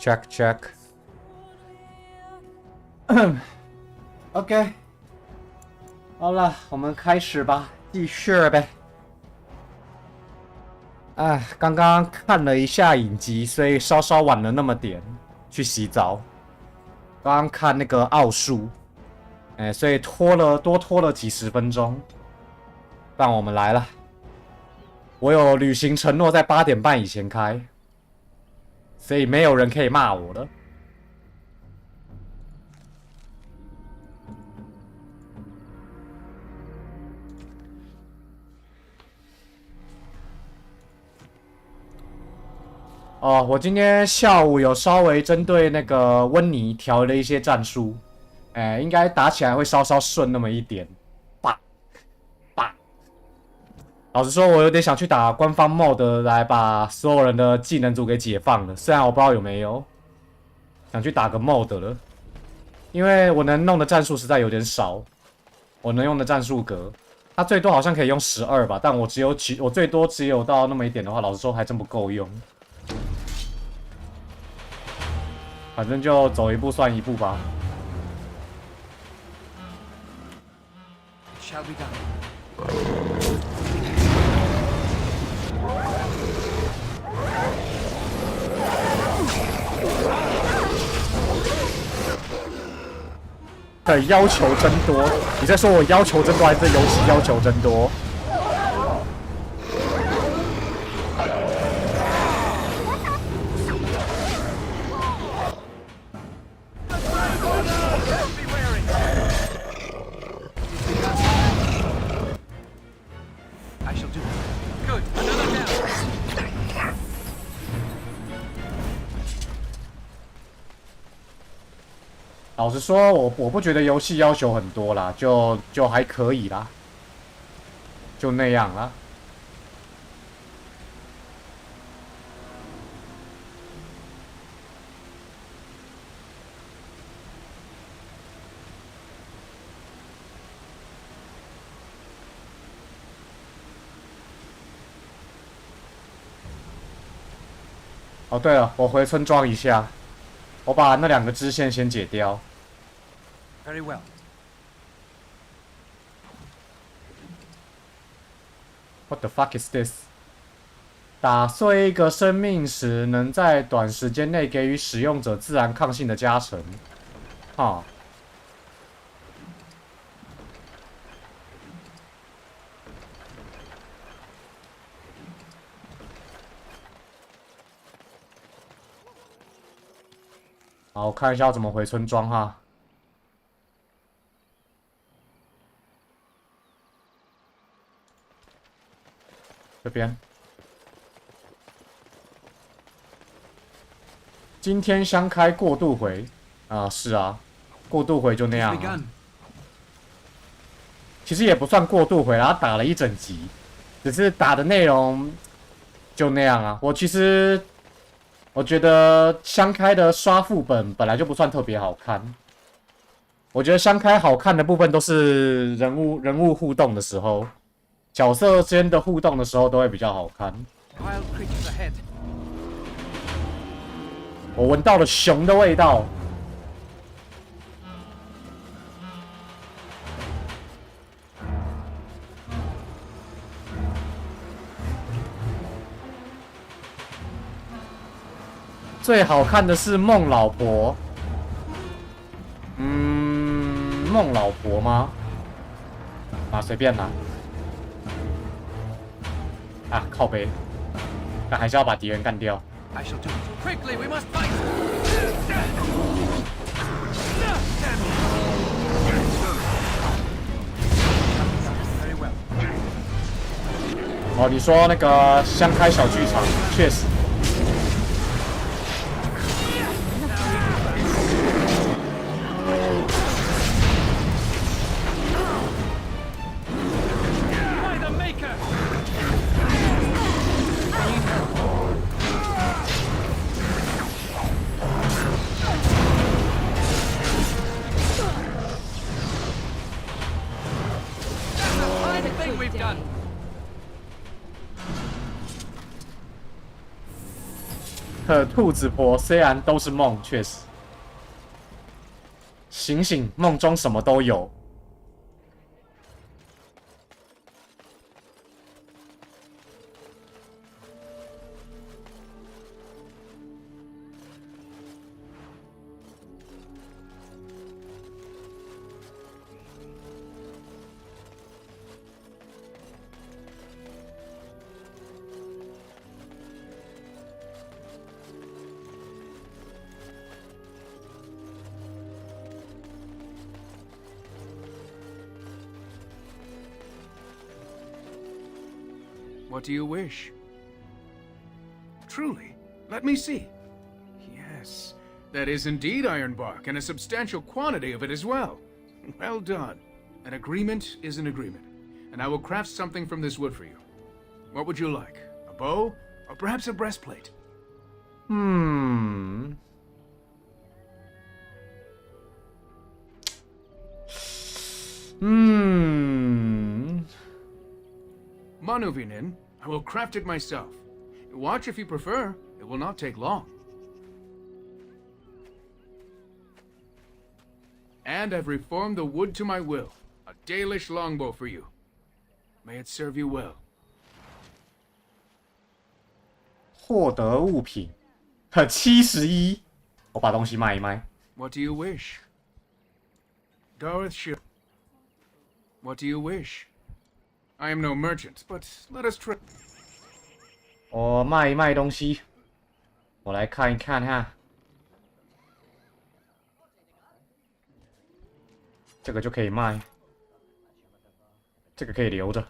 check check。OK， 好了，我们开始吧，继续呗。哎，刚刚看了一下影集，所以稍稍晚了那么点去洗澡。刚刚看那个奥数，所以多拖了几十分钟。但我们来了，我有履行承诺，在8点半以前开，所以没有人可以骂我了。哦，我今天下午有稍微针对那个温妮调了一些战术，应该打起来会稍稍顺那么一点。老实说，我有点想去打官方 mod 来把所有人的技能组给解放了，虽然我不知道有没有，想去打个 mod 了，因为我能弄的战术实在有点少，我能用的战术格，它最多好像可以用12吧，但我最多只有到那么一点的话，老实说还真不够用。反正就走一步算一步吧。Shall be done. 要求真多，你在说我要求真多，还是这游戏要求真多？老实说，我不觉得游戏要求很多啦，就还可以啦，就那样啦。哦，对了，我回村庄一下，我把那2个支线先解掉。Very well. What the fuck is this? 打碎一个生命时，能在短时间内给予使用者自然抗性的加成。哈。好，我看一下要怎么回村庄哈。这边。今天相开过渡回啊，是啊，过渡回就那样啊。其实也不算过渡回，他打了一整集，只是打的内容就那样啊。我觉得相开的刷副本来就不算特别好看。我觉得相开好看的部分都是人物互动的时候，角色间的互动的时候都会比较好看。我闻到了熊的味道。最好看的是梦老婆。梦老婆吗？啊，随便啦。啊，靠北，但还是要把敌人干掉。I shall do it. Quickly, we must fight. 哦，你说那个相开小剧场，确实。兔子婆虽然都是梦，确实。醒醒，梦中什么都有。What do you wish? Truly, let me see. Yes, that is indeed iron bark, and a substantial quantity of it as well. Well done. An agreement is an agreement, and I will craft something from this wood for you. What would you like? A bow, or perhaps a breastplate? Manuvinin, I will craft it myself. Watch if you prefer. It will not take long. And I've reformed the wood to my will. A Dalish longbow for you. May it serve you well. 获得物品，71。我把东西卖一卖。What do you wish? Darth Shil. What do you wish? I am no merchant, but let us try. 我卖一卖东西，我来看一看哈。这个就可以卖，这个可以留着。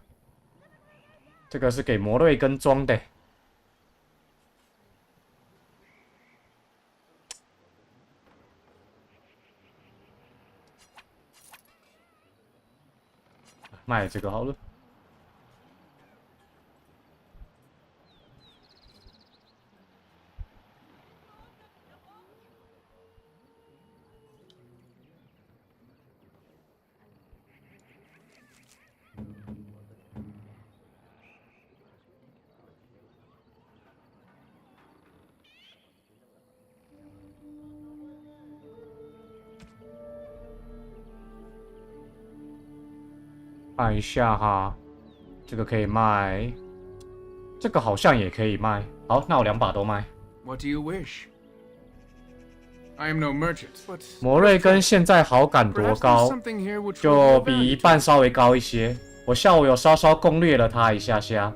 这个是给魔瑞跟装的。卖这个好了。看一下哈，这个可以卖，这个好像也可以卖。好，那我2把都卖。What do you wish? I am no merchant, but 魔瑞跟现在好感多高？就比一半稍微高一些。我下午有稍稍攻略了他一下下。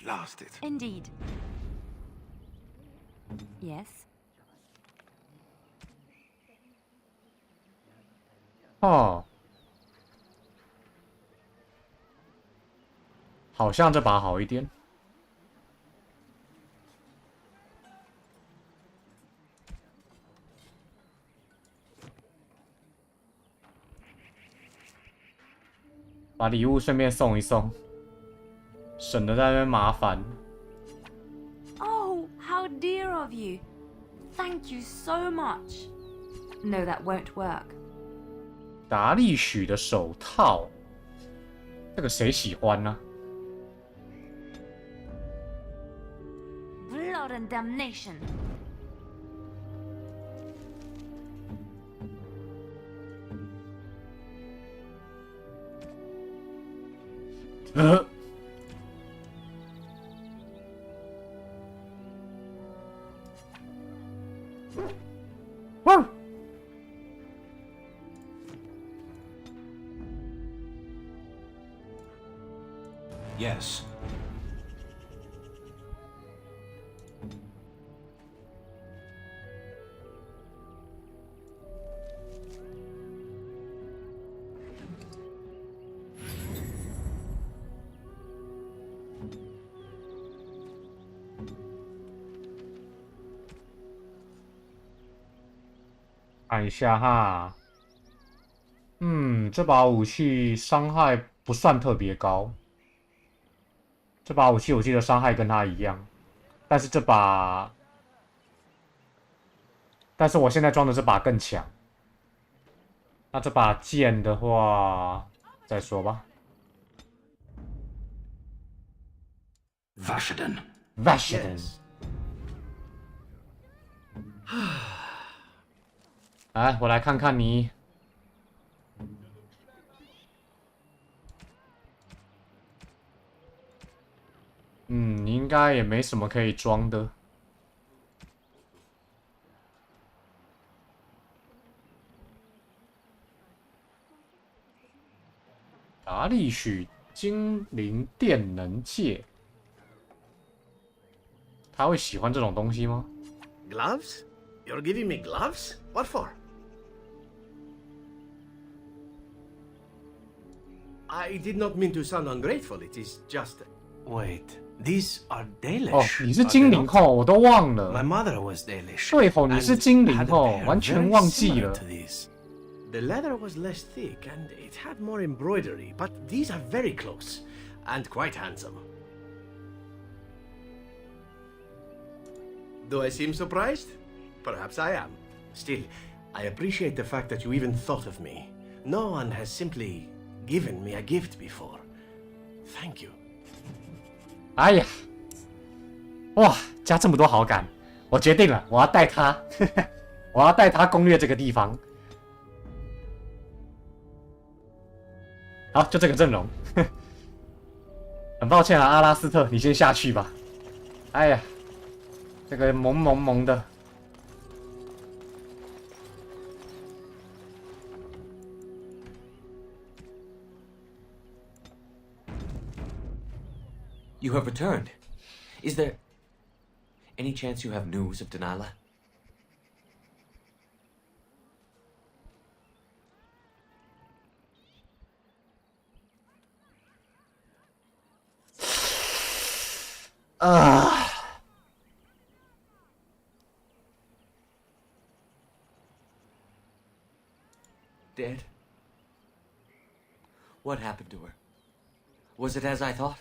Blast it. Indeed. Yes. 哦，好像这把好一点。把礼物顺便送一送，省得在那边麻烦。Oh, how dear of you. Thank you so much. No, that won't work. 达利许的手套，这个谁喜欢呢、blood and damnation. ？Yes. .看一下哈，这把武器伤害不算特别高。这把武器我记得伤害跟它一样，但是我现在装的这把更强。那这把剑的话，再说吧。Vashaden. Vashaden。来，我来看看你。你应该也没什么可以装的。达利许精灵电能戒，他会喜欢这种东西吗？ Gloves? You're giving me gloves? What for? I did not mean to sound ungrateful. It is just. Wait, these are Dalish. 哦，你是精灵后，我都忘 My 了。 mother was Dalish. 对吼，你是精灵 and had a 后， pair 完全 very 忘记 similar 了。 to these. The leather was less thick and it had more embroidery, but these are very close and quite handsome. Do I seem surprised? Perhaps I am. Still, I appreciate the fact that you even thought of me. No one has simply given me a gift before. Thank you. 哎呀，哇，加这么多好感，我决定了，我要带他，我要带他攻略这个地方。好，就这个阵容。很抱歉啊，阿拉斯特，你先下去吧。哎呀，这个萌萌萌的。You have returned. Is there any chance you have news of Delilah? Dead? What happened to her? Was it as I thought?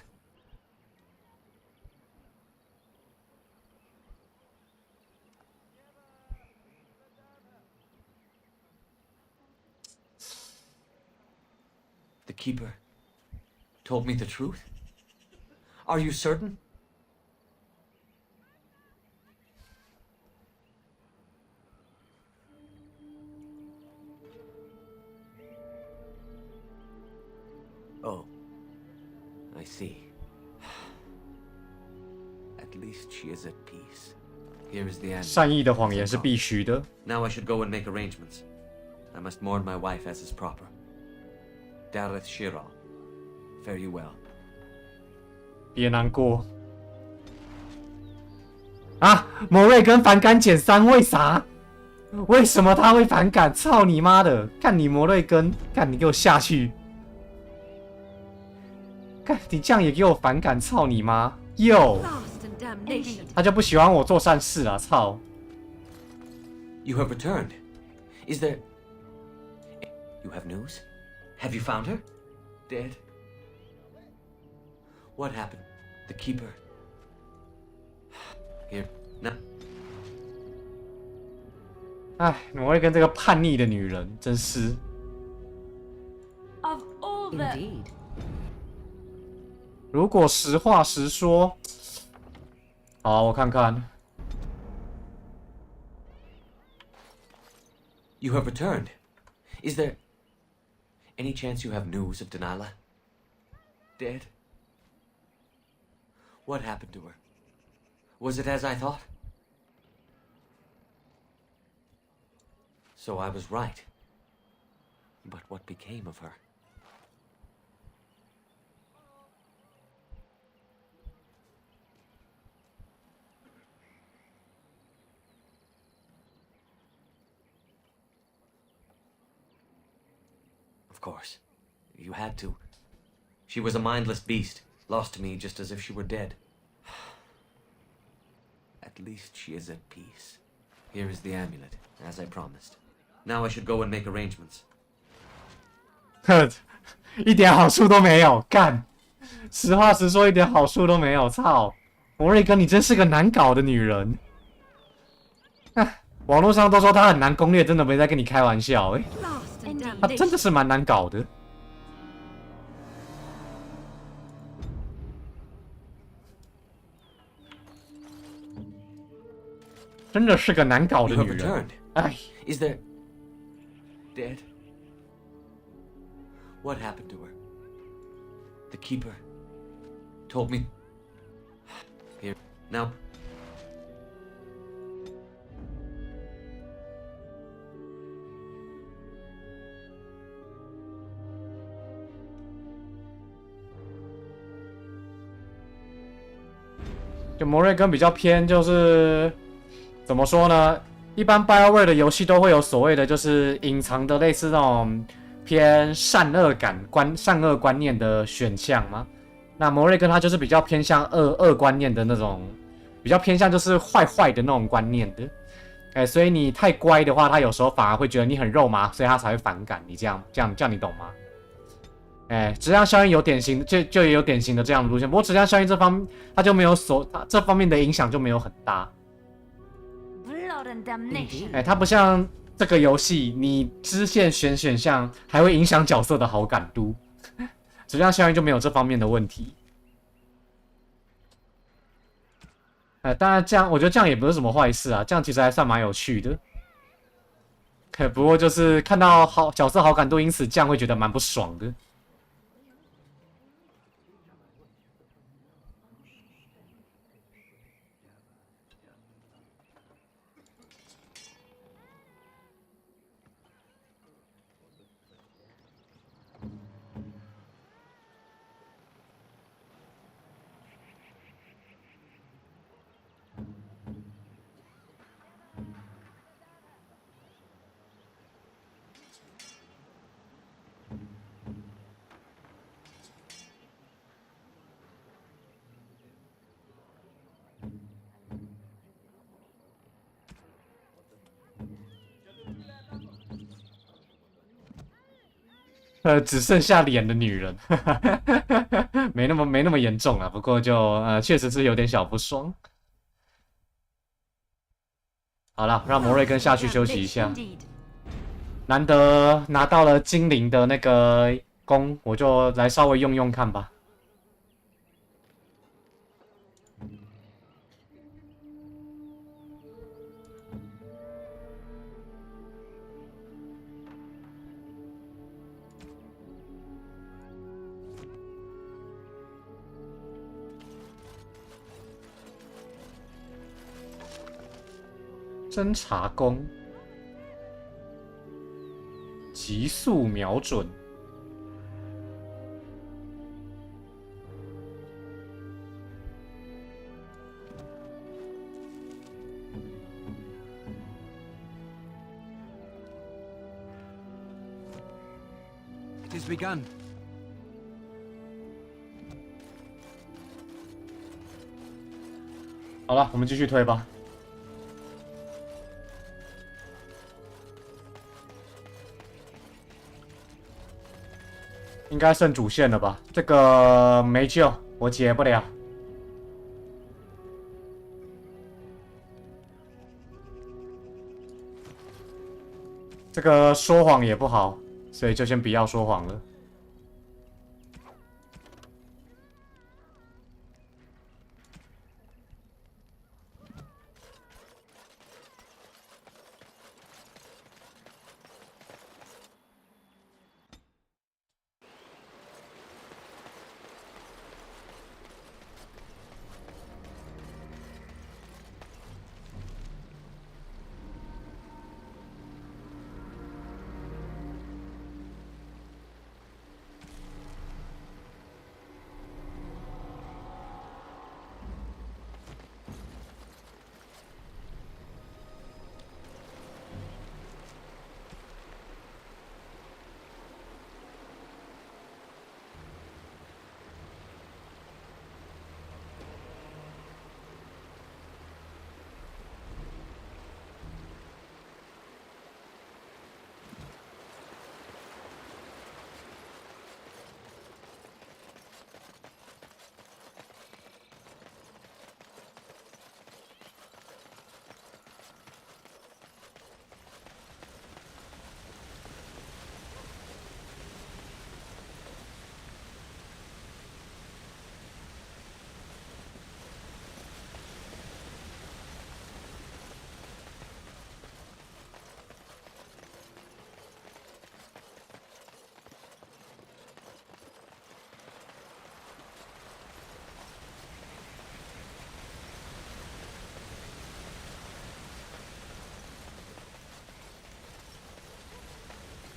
The Keeper told me the truth? Are you certain? Oh, I see. At least she is at peace. Here is the end. 善意的谎言是必须的。 Now I should go and make arrangements. I must mourn my wife as is proper. Dareth Shira, fare you well. 别难过。啊，摩瑞根反感减3，为啥？为什么他会反感？操你妈的！看你摩瑞根，看你给我下去！看你这样也给我反感，操你妈！哟， Blast and damnation. 他就不喜欢我做善事啊！操！ You have returned. Is there... You have news? Have you found her? Dead? What happened? The Keeper... Here, now... 哎，摩瑞根这个叛逆的女人，真是。 Of all the... Indeed. 如果实话实说，好，我看看。You have returned. Is there any chance you have news of Delilah? Dead? What happened to her? Was it as I thought? So I was right. But what became of her? Of course. You had to. She was a mindless beast, lost to me just as if she were dead. At least she is at peace. Here is the amulet, as I promised. Now I should go and make arrangements. 一点好处都没有，干！实话实说，一点好处都没有，操！摩瑞根，你真是个难搞的女人。网络上都说她很难攻略，真的没在跟你开玩笑，她真的是蛮难搞的。真的是个难搞的女人。哎 ，Is there dead? What happened to her? The keeper told me. Here now. 就摩瑞根比较偏，就是怎么说呢？一般 BioWare 的游戏都会有所谓的，就是隐藏的类似那种偏善恶观念的选项嘛。那摩瑞根它就是比较偏向恶观念的那种，比较偏向就是坏的那种观念的。所以你太乖的话，他有时候反而会觉得你很肉麻，所以他才会反感你这样你懂吗？质量效应有典型，就也有典型的这样的路线。不过质量效应这方面，它就没有这方面的影响就没有很大。它不像这个游戏，你支线选项还会影响角色的好感度，质量效应就没有这方面的问题。当然这样，我觉得这样也不是什么坏事啊，这样其实还算蛮有趣的。不过就是看到角色好感度因此降，会觉得蛮不爽的。只剩下脸的女人，没那么严重啊。不过就确实是有点小不爽。好了，让摩瑞根下去休息一下。难得拿到了精灵的那个弓，我就来稍微用看吧。侦察弓，急速瞄准。It has begun. 好了，我们继续推吧。应该剩主线了吧？这个没救，我解不了。这个说谎也不好，所以就先不要说谎了。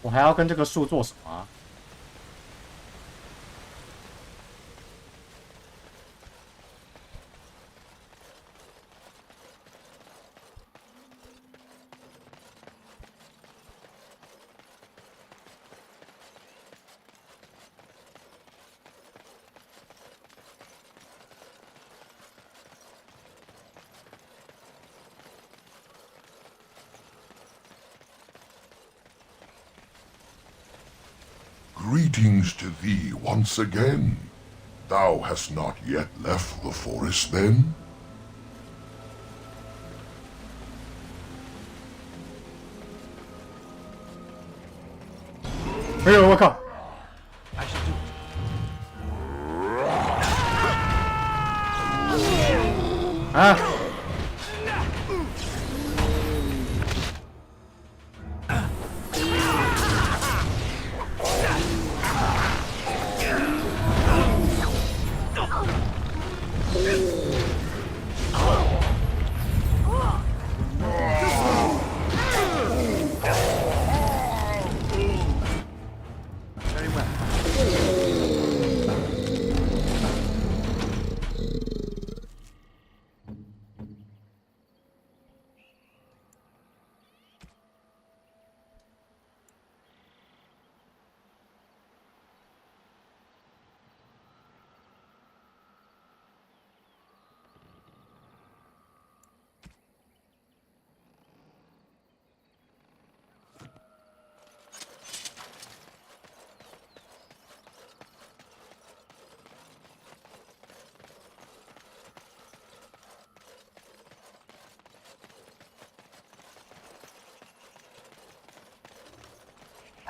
我还要跟这个树做什么啊？ Greetings to thee once again. Thou hast not yet left the forest, then? 哎呦，我靠！ I should do it. 啊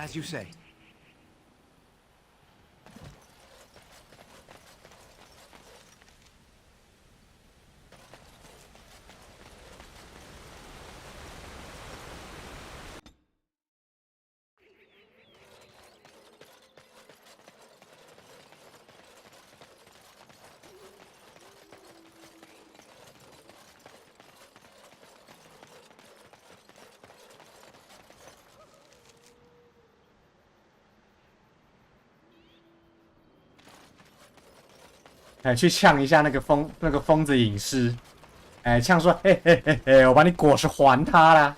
！As you say. “哎，去呛一下那个疯子隐士，哎，呛说：‘嘿嘿嘿嘿，我把你果实还他啦！’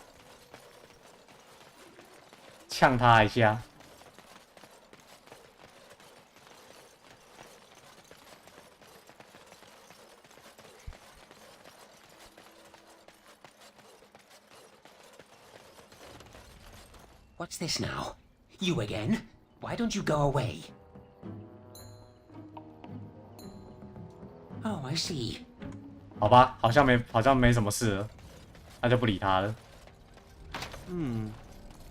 呛他一下。” What's this now? You again? Why don't you go away? Oh, I see. 好吧，好像没什么事了，那就不理他了。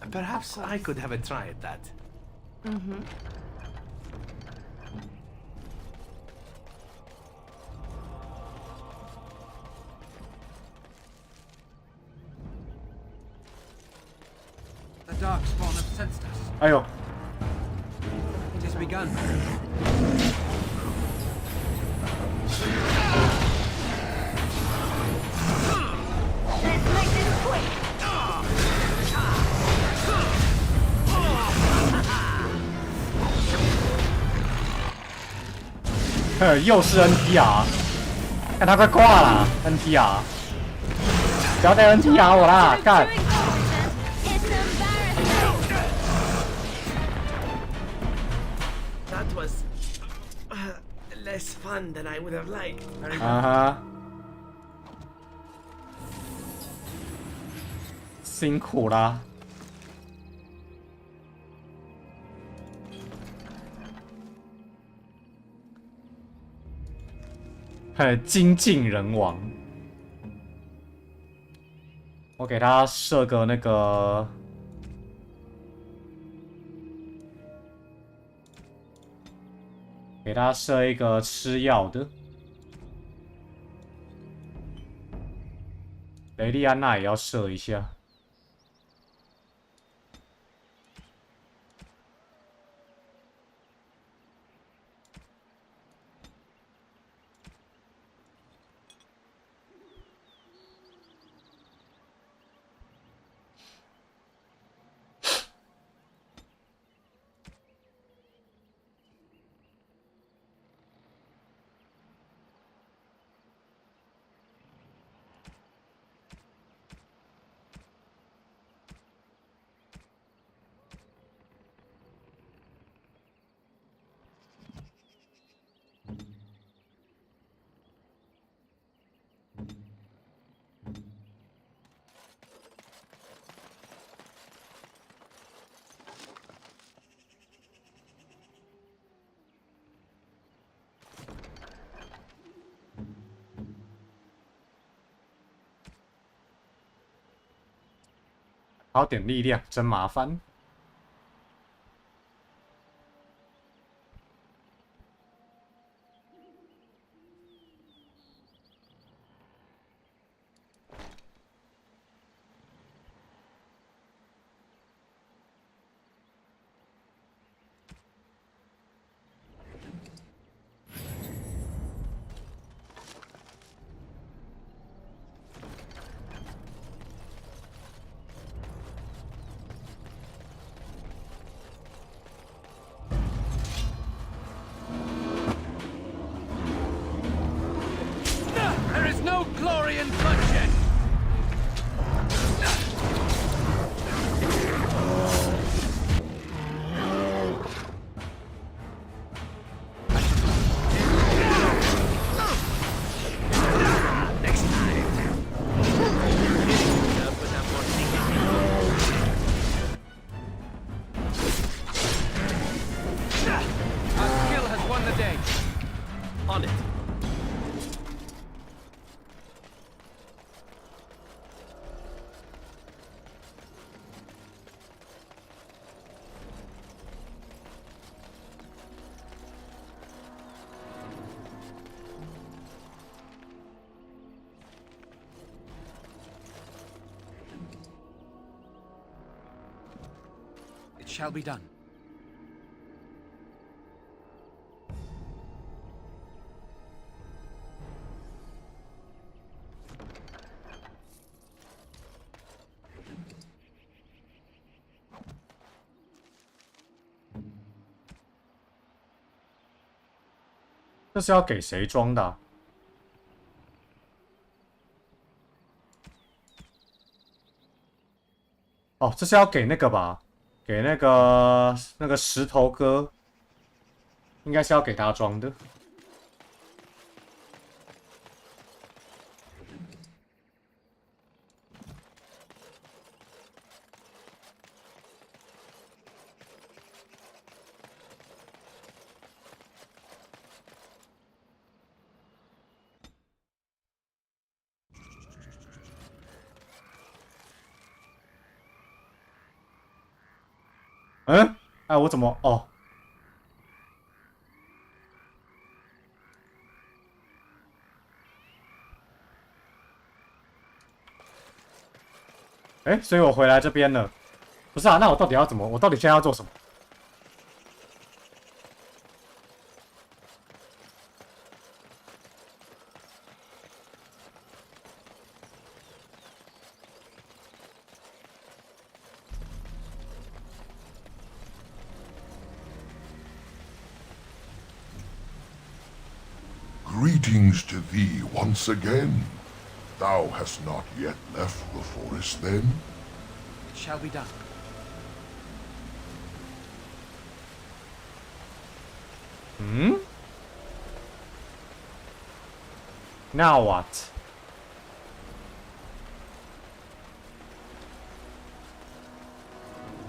Perhaps I could have a try at that. The darkspawn have sensed us. 哎呦， It has begun. Let's make this quick. 又是 NTR， 看他快挂了 NTR， 不要再 NTR 我啦，干！ Too exhausted. It's embarrassing. That was less fun than I would have liked. 啊哈，辛苦啦。精尽人亡。我给他设个那个，给他设一个吃药的。雷利安娜也要设一下。还要点力量，真麻烦。There is no glory in bloodshed! Our skill has won the day. On it. It shall be done. 这是要给谁装的啊？哦，这是要给那个吧？给那个石头哥，应该是要给他装的。嗯，哎，我怎么哦？哎，所以我回来这边了。不是啊，那我到底要怎么？我到底现在要做什么？ Greetings to thee once again. Thou hast not yet left the forest, then? It shall be done. Hmm? Now what?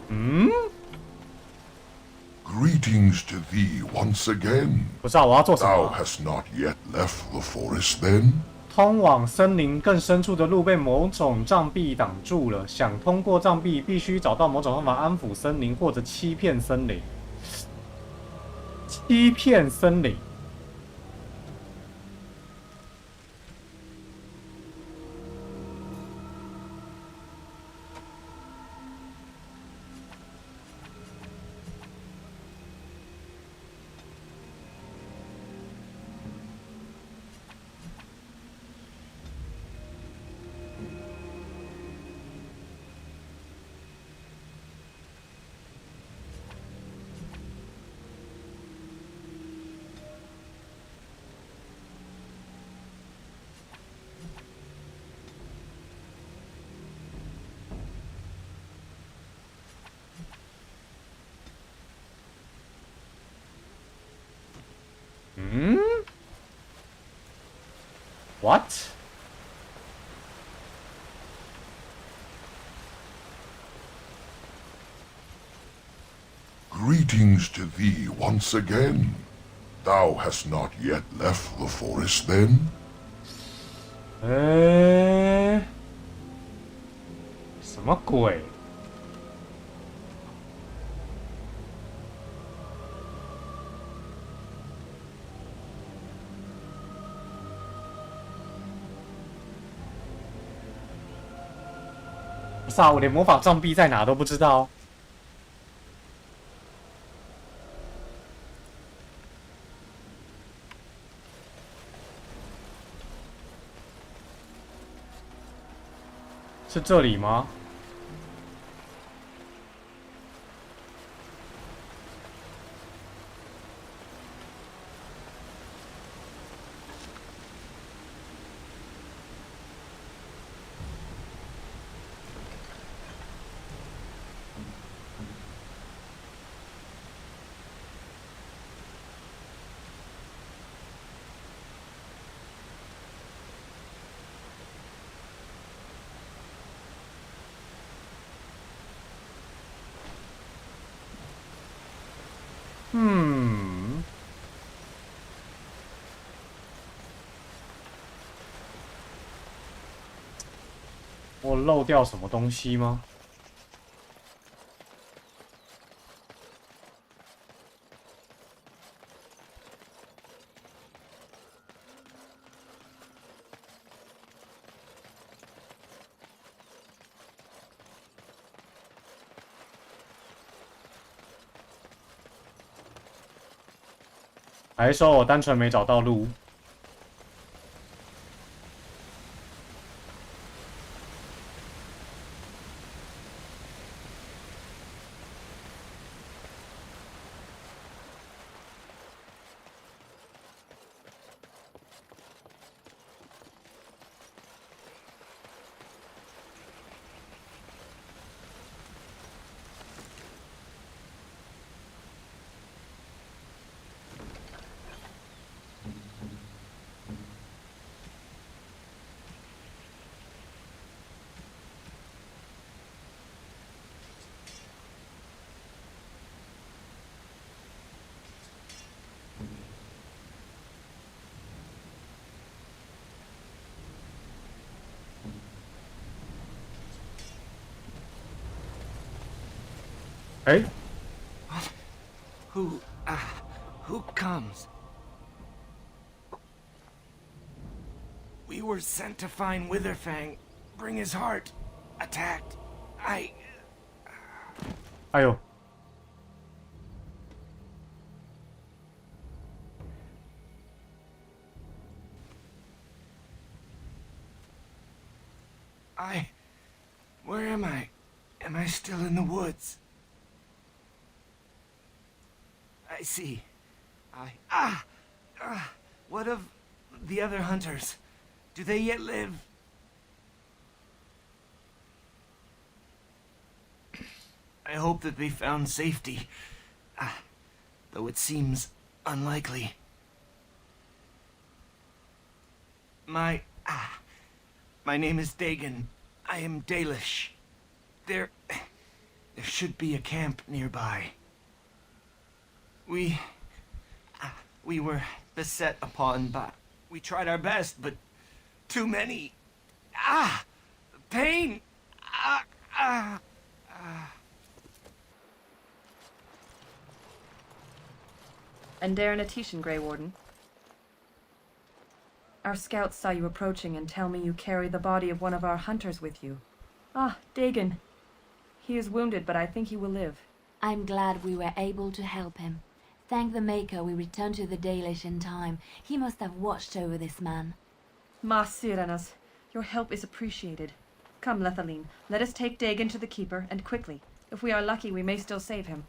Hmm? Greetings to thee once again. 不知道我要做什 Thou 么。 hast not yet left the forest, then? 通往森林更深处的路被某种障壁挡住了。想通过障壁，必须找到某种方法安抚森林，或者欺骗森林。欺骗森林。嗯 ？What？ Greetings to thee once again. Thou hast not yet left the forest, then? 什么鬼？操，我连魔法杖臂在哪都不知道。是这里吗？我漏掉什么东西吗？还是说我单纯没找到路？哎， Who comes? We were sent to find Witherfang, bring his heart. Attacked. 哎呦， Where am I? Am I still in the woods? I see. What of the other hunters? Do they yet live? I hope that they found safety, though it seems unlikely. My name is Dagon. I am Dalish. There should be a camp nearby. We were beset upon by... We tried our best, but too many... Pain! And Darren Atishan, Grey Warden. Our scouts saw you approaching and tell me you carry the body of one of our hunters with you. Ah, Dagon. He is wounded, but I think he will live. I'm glad we were able to help him. Thank the Maker we returned to the Dalish in time. He must have watched over this man. Ma Siranas, your help is appreciated. Come, Lethaline, let us take Dagon to the Keeper, and quickly. If we are lucky, we may still save him.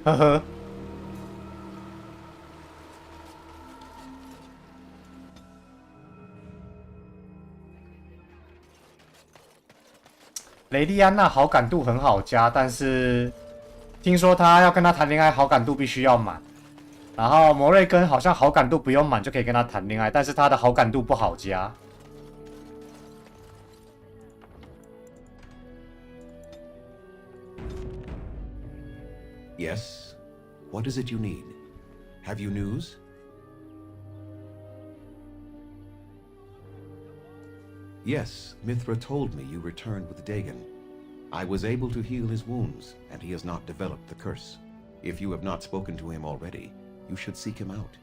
Haha. 雷利安娜好感度很好加，但是听说他要跟他谈恋爱，好感度必须要满。然后摩瑞根好像好感度不用满就可以跟他谈恋爱，但是他的好感度不好加。Yes? What is it you need? Have you news? Yes, Mithra told me you returned with Dagon. I was able to heal his wounds, and he has not developed the curse. If you have not spoken to him already, you should seek him out.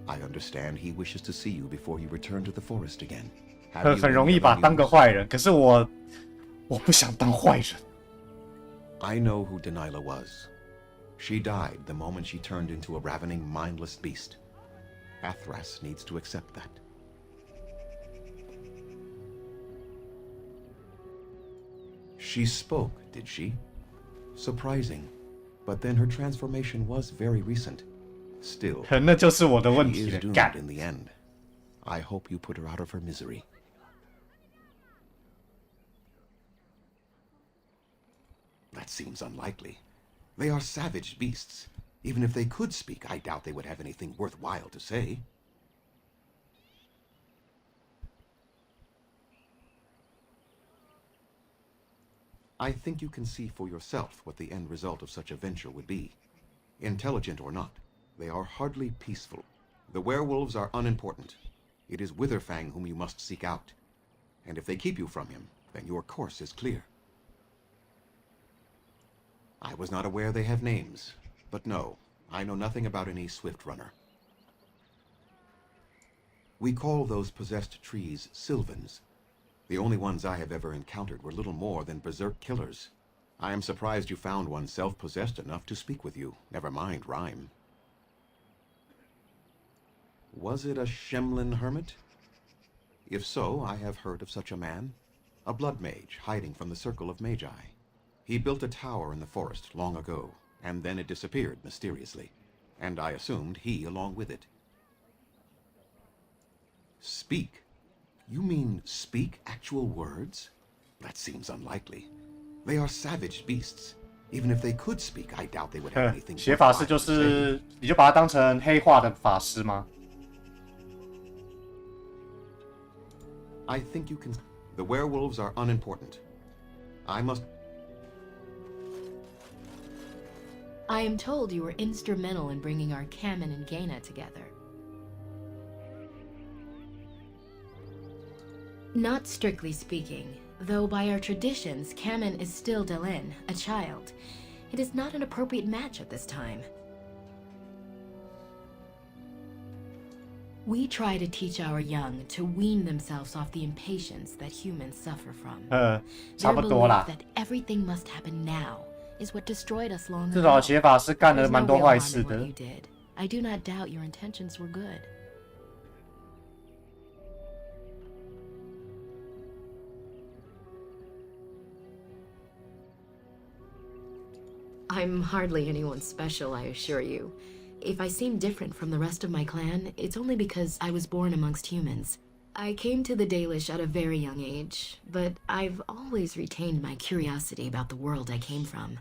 I understand he wishes to see you before you return to the forest again. Have you 很容 any 易把 other 当个 news? 坏人，可是我不想当坏人。I know who Delilah was. She died the moment she turned into a ravening, mindless beast. Athras needs to accept that. She spoke, did she? Surprising. But then her transformation was very recent. Still, 那就是我的问 she 题 is 了。 doomed 干 in the end. I hope you put her out of her misery. That seems unlikely. They are savage beasts. Even if they could speak, I doubt they would have anything worthwhile to say. I think you can see for yourself what the end result of such a venture would be. Intelligent or not, they are hardly peaceful. The werewolves are unimportant. It is Witherfang whom you must seek out. And if they keep you from him, then your course is clear. I was not aware they have names, but no, I know nothing about any swift runner. We call those possessed trees Sylvans. The only ones I have ever encountered were little more than berserk killers. I am surprised you found one self-possessed enough to speak with you, never mind rhyme. Was it a Shemlin hermit? If so, I have heard of such a man. A blood mage hiding from the circle of magi. He built a tower in the forest long ago, and then it disappeared mysteriously. And I assumed he along with it. Speak? You mean speak actual words? That seems unlikely. They are savage beasts. Even if they could speak, I doubt they would have anything 邪法师 worthwhile 就 to say. 是你就把它当成黑化的法师吗？ I think you can... The werewolves are unimportant. I must... I am told you were instrumental in bringing our Kamen and Gaina together. Not strictly speaking, though by our traditions, Kamen is still Delin, a child. It is not an appropriate match at this time. We try to teach our young to wean themselves off the impatience that humans suffer from. 差不多啦。 Their belief that everything must happen now is what destroyed us long 至少 ago. 邪法师干了 There's 蛮 no 多 real 坏 harm 事 in what 的 you。did. I do not doubt your intentions were good. I'm hardly anyone special, I assure you. If I seem different from the rest of my clan, it's only because I was born amongst humans. I came to the Dalish at a very young age, but I've always retained my curiosity about the world I came from.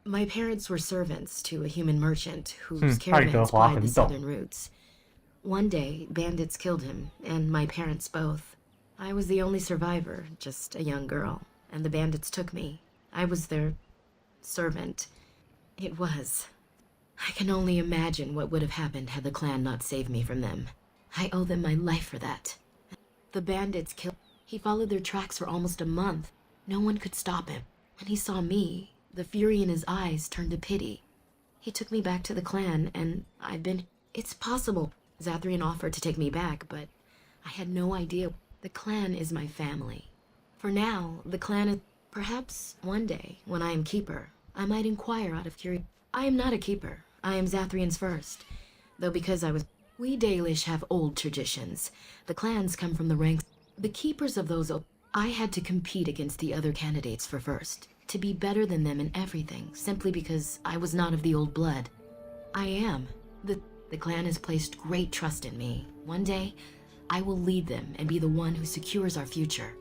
My parents were servants to a human merchant whose caravans plied the southern routes. One day, bandits killed him, and my parents both. I was the only survivor, just a young girl, and the bandits took me. I was their servant. It was. I can only imagine what would have happened had the clan not saved me from them. I owe them my life for that. The bandits killed. He followed their tracks for almost a month. No one could stop him. When he saw me, the fury in his eyes turned to pity. He took me back to the clan, and I've been... It's possible Zathrian offered to take me back, but I had no idea. The clan is my family. For now, the clan is... Perhaps one day, when I am keeper, I might inquire out of curiosity. I am not a keeper. I am Zathrian's first. Though because I was... We Dalish have old traditions. The clans come from the ranks... The keepers of those... I had to compete against the other candidates for first. To be better than them in everything, simply because I was not of the old blood. I am. The clan has placed great trust in me. One day, I will lead them and be the one who secures our future.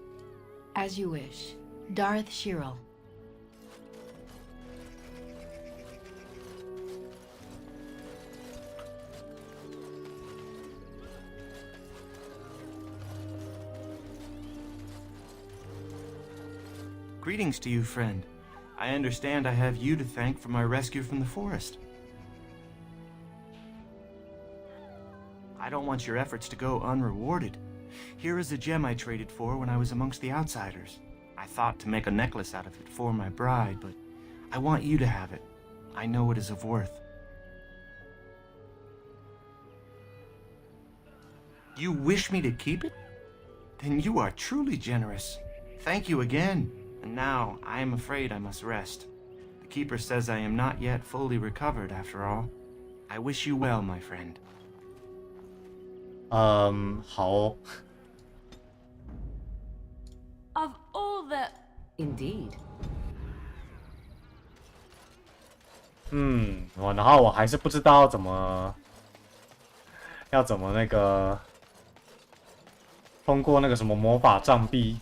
As you wish. Darth Shirel. Greetings to you, friend. I understand I have you to thank for my rescue from the forest. I don't want your efforts to go unrewarded. Here is a gem I traded for when I was amongst the outsiders. I thought to make a necklace out of it for my bride, but I want you to have it. I know it is of worth. You wish me to keep it? Then you are truly generous. Thank you again. And now, I am afraid I must rest. The keeper says I am not yet fully recovered after all. I wish you well, my friend. 好。Of all the... Indeed. 然后我还是不知道要怎么那个通过那个什么魔法杖壁。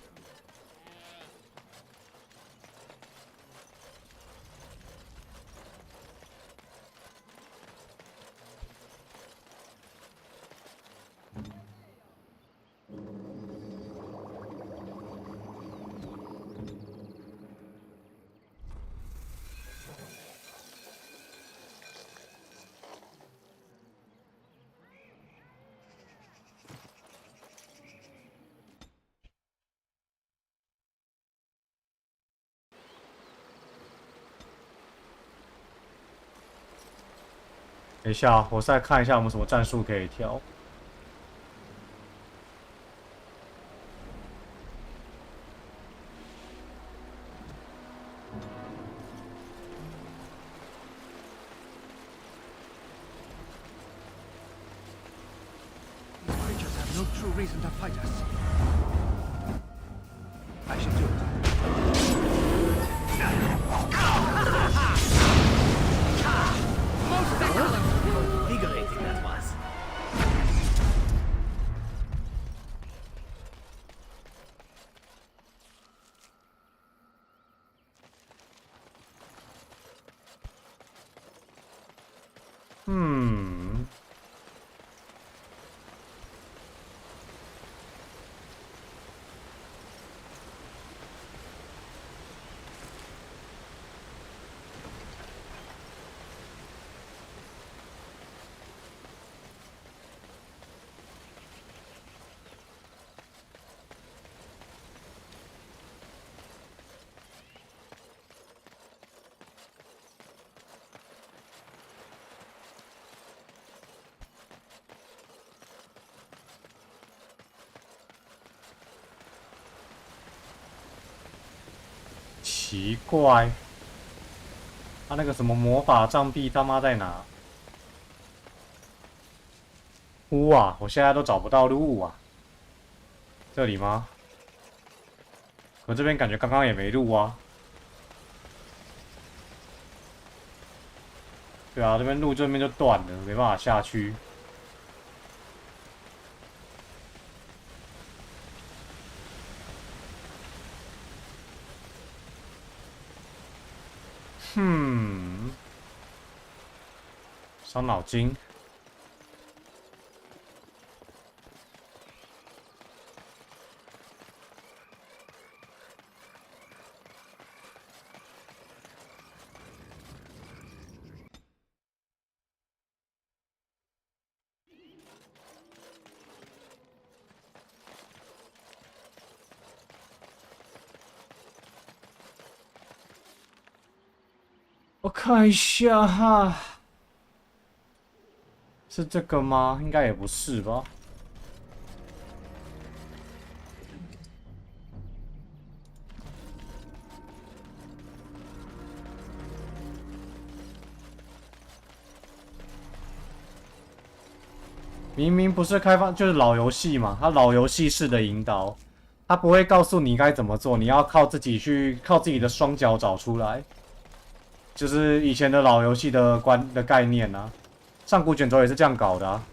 等一下，我再看一下有没有什么战术可以调。Creatures have no true reason to fight us. I should do it. Most excellent! Invigorating that was. Hmm. 奇怪，他那个什么魔法杖壁他妈在哪？啊！我现在都找不到路啊！这里吗？我这边感觉刚刚也没路啊。对啊，这边路这边就断了，没办法下去。伤脑筋。我看一下哈，是这个吗？应该也不是吧。明明不是开放，就是老游戏嘛，它老游戏式的引导，它不会告诉你该怎么做，你要靠自己去，靠自己的双脚找出来。就是以前的老游戏的概念啊，上古卷轴也是这样搞的啊。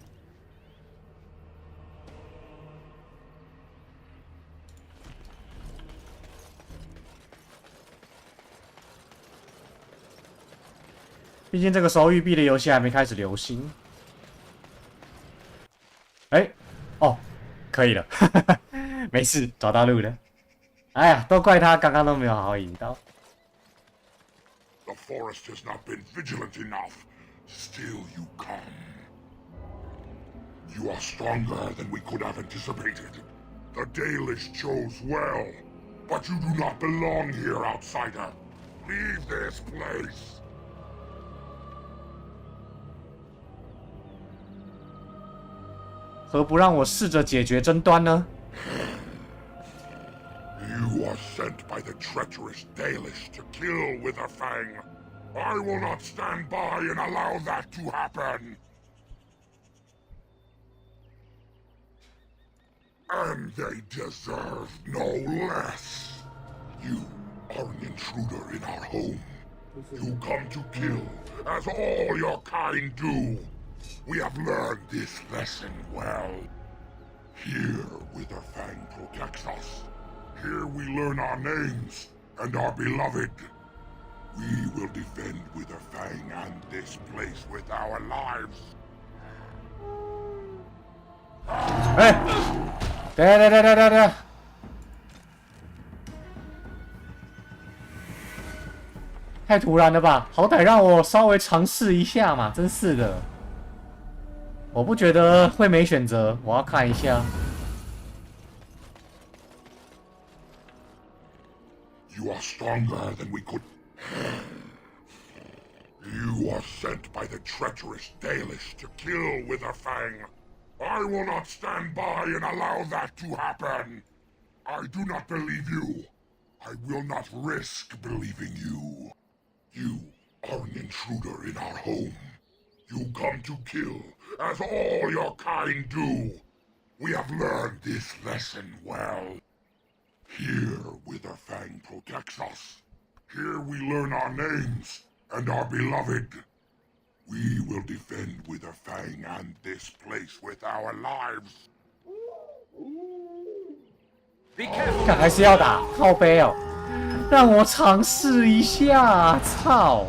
毕竟这个时候育碧的游戏还没开始流行。哎，哦，可以了，没事，找到路了。哎呀，都怪他刚刚都没有好好引导。The forest has not been vigilant enough. Still you come. You are stronger than we could have anticipated. The Dalish chose well, but you do not belong here, outsider. Leave this place. 何不让我试着解决争端呢？ You are sent by the treacherous Dalish to kill with a fang. I will not stand by and allow that to happen. And they deserve no less. You are an intruder in our home. You come to kill, as all your kind do. We have learned this lesson well. Here, Witherfang protects us. Here we learn our names and are beloved. We will defend Witherfang and this place with our lives. 哎，等，太突然了吧？好歹让我稍微尝试一下嘛！真是的，我不觉得会没选择，我要看一下。 You are stronger than we could. You are sent by the treacherous Dalish to kill Witherfang. I will not stand by and allow that to happen. I do not believe you. I will not risk believing you. You are an intruder in our home. You come to kill, as all your kind do. We have learned this lesson well. Here, Witherfang protects us. Here we learn our names and are beloved. We will defend Witherfang and this place with our lives. 看还是要打，靠背哦，让我尝试一下，操！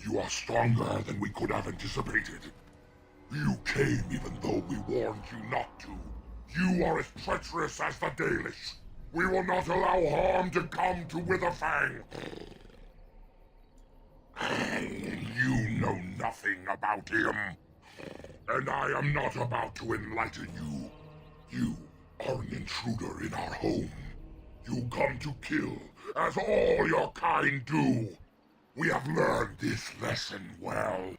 You are stronger than we could have anticipated. You came even though we warned you not to. You are as treacherous as the Dalish. We will not allow harm to come to Witherfang. You know nothing about him. And I am not about to enlighten you. You are an intruder in our home. You come to kill, as all your kind do. We have learned this lesson well.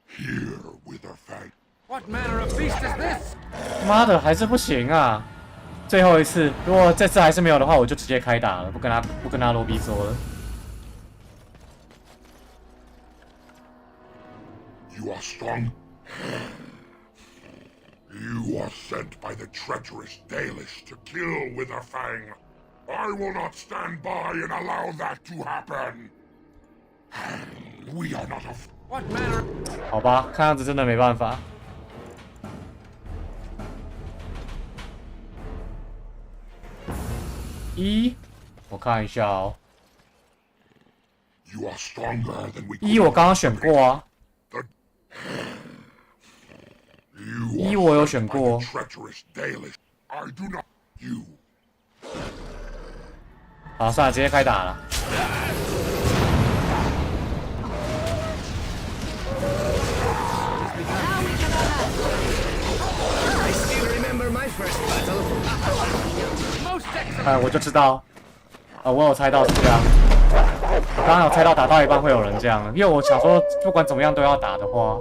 Here, Witherfang. What manner of beast is this? 妈的，还是不行啊！最后一次，如果这次还是没有的话，我就直接开打了，不跟他罗比说了。You are strong. You are sent by the treacherous Dalish to kill Witherfang. I will not stand by and allow that to happen. We are not a. What manner? 好吧，看样子真的没办法。我看一下哦。You are stronger than we. 我刚刚选过啊。我有选过。好，算了，直接开打了。 哎，我就知道，我有猜到是这样。我刚刚有猜到打到一半会有人这样，因为我想说不管怎么样都要打的话，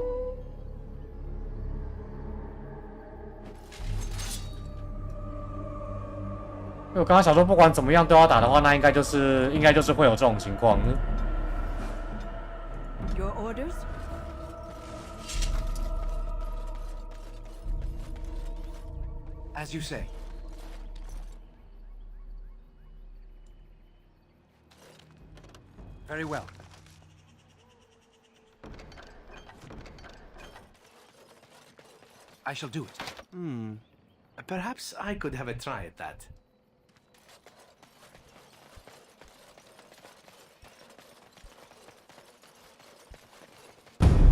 因为我刚刚想说不管怎么样都要打的话，那应该就是会有这种情况。Your orders? As you say. Very well. I shall do it. Perhaps I could have a try at that.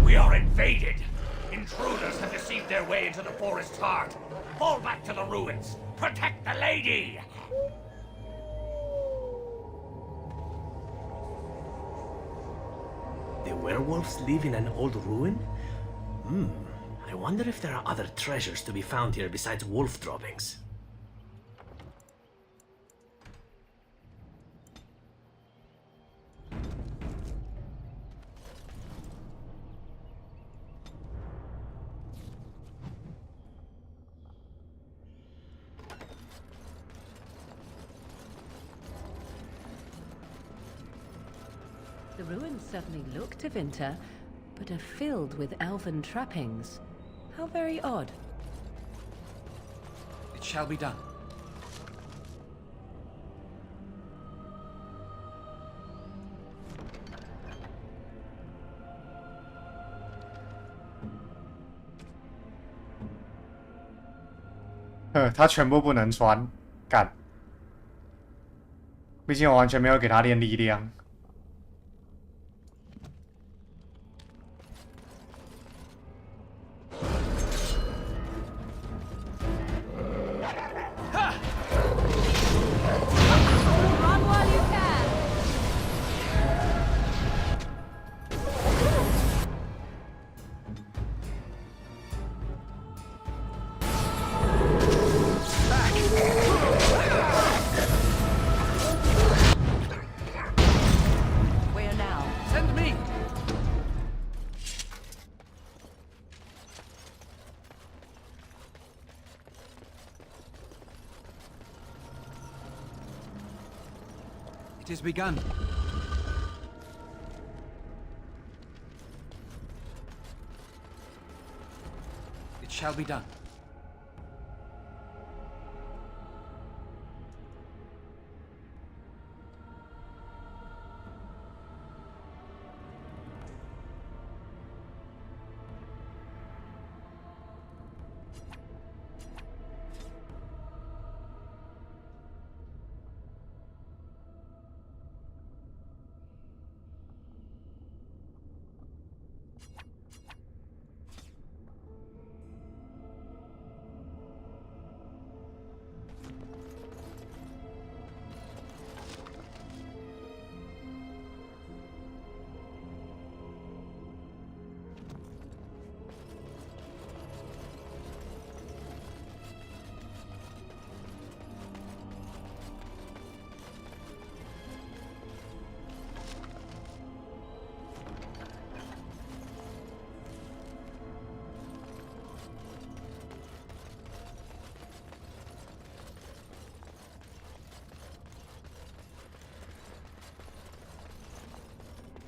We are invaded! Intruders have deceived their way into the forest's heart. Fall back to the ruins. Protect the lady! werewolves live in an old ruin? I wonder if there are other treasures to be found here besides wolf droppings. The ruins certainly look to Vinter, but are filled with elven trappings. How very odd. It shall be done.他全部不能穿，干。毕竟我完全没有给他练力量。It has begun. It shall be done.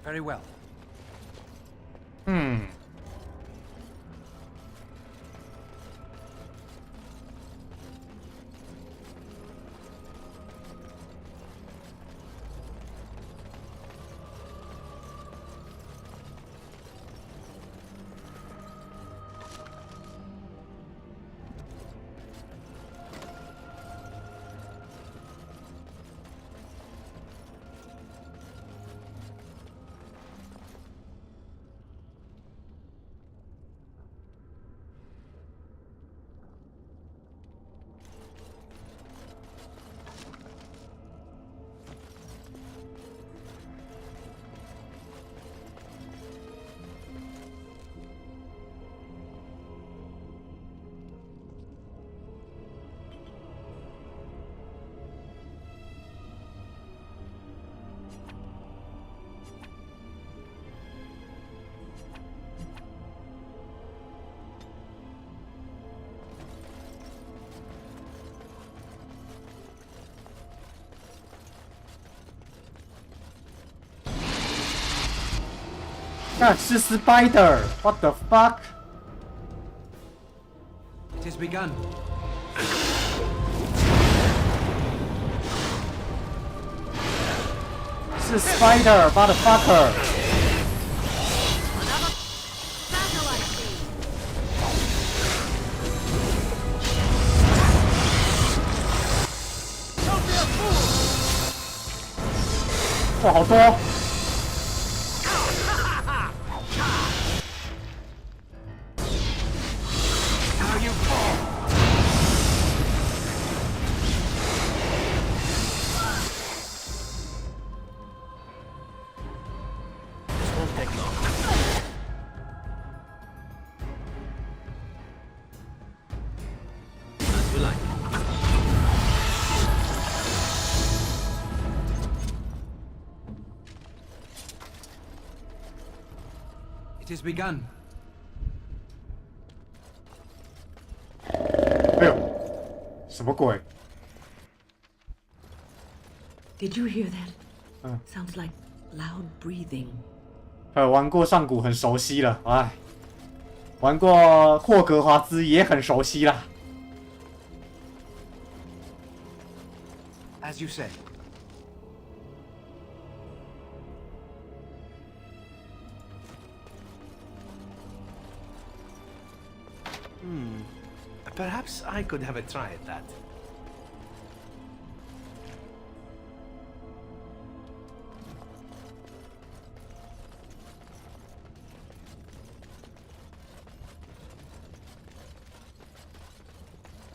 Very well. 那是 Spider，What the fuck？ It has begun. 是 Spider，motherfucker！ 哇，好多！ This won't take long. It is begun. 哎呦，什么鬼？ Did you hear that? Sounds like loud breathing. 玩过上古很熟悉了，哎，玩过霍格华兹也很熟悉啦。 As you say. Perhaps I could have a try at that.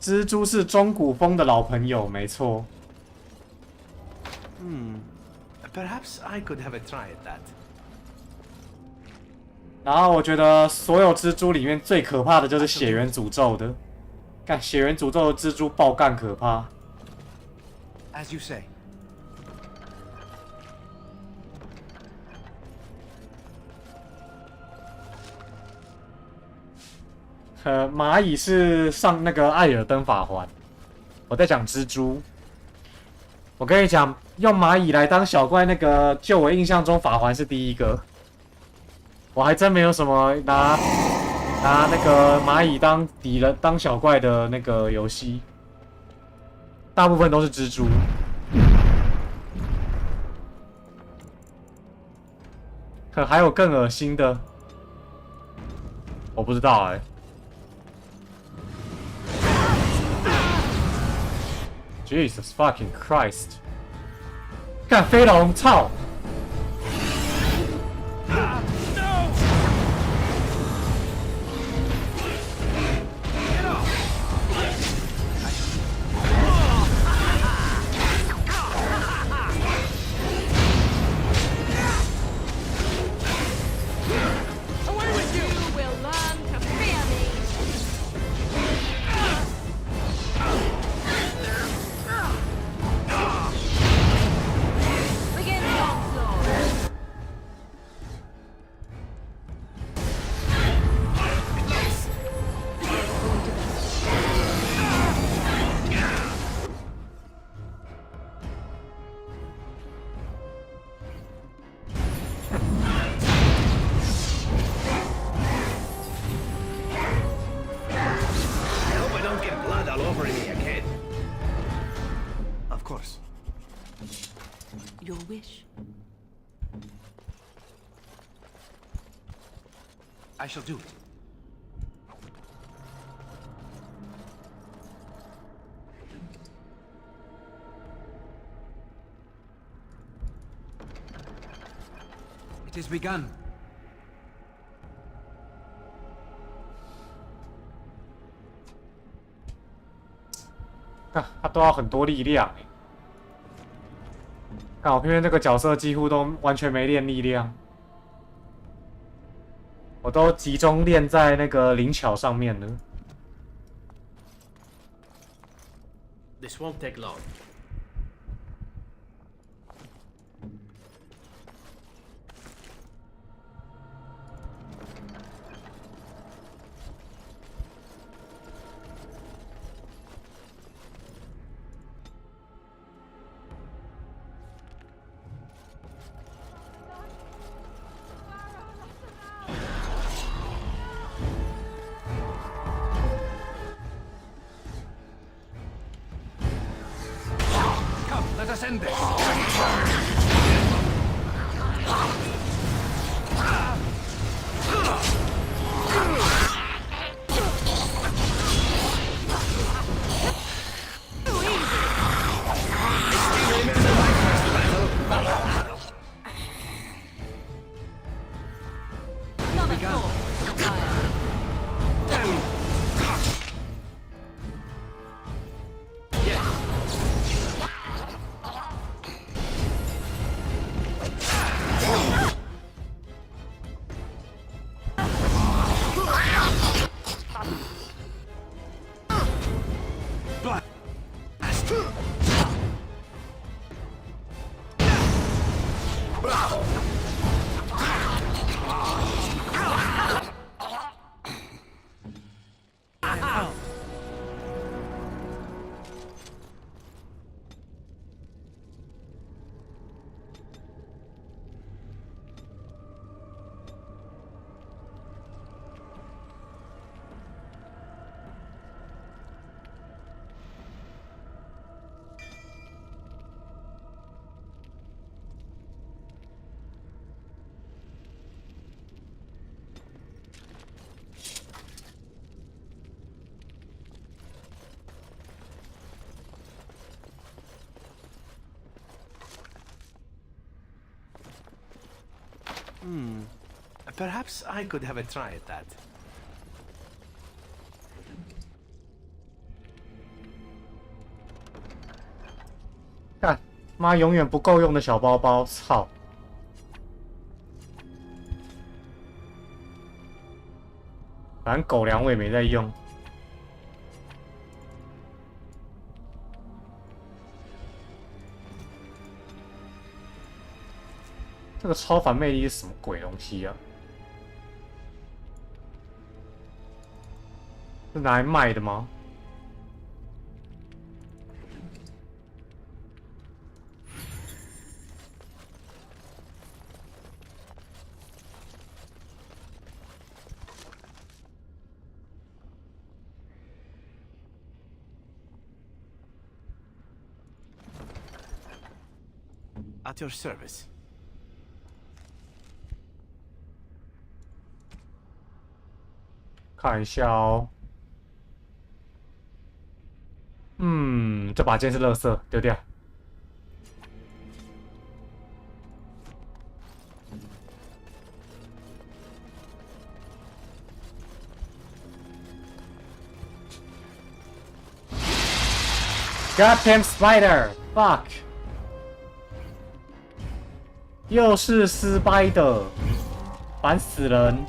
蜘蛛是中古风的老朋友，没错。Perhaps I could have a try at that. 然后我觉得所有蜘蛛里面最可怕的就是血源诅咒的，干血源诅咒的蜘蛛爆干可怕。As you say. 蚂蚁是上那个艾尔登法环，我在讲蜘蛛。我跟你讲，用蚂蚁来当小怪，那个就我印象中法环是第一个。我还真没有什么拿那个蚂蚁当敌人、当小怪的那个游戏，大部分都是蜘蛛。可还有更恶心的，我不知道哎、Jesus fucking Christ！ 干飞龙，操！ Your wish. I shall do it. It is begun. 他都要很多力量哎。看我偏偏这个角色几乎都完全没练力量，我都集中练在那个灵巧上面了。This won't take long. Let us end this. Perhaps I could have a try at that. 干妈永远不够用的小包包，操！反正狗粮我也没在用。这个超凡魅力是什么鬼东西啊？是拿来卖的吗？ At your service. 看一下哦。这把剑是垃圾，丢掉。Goddamn spider! Fuck! 又是失败的，烦死人！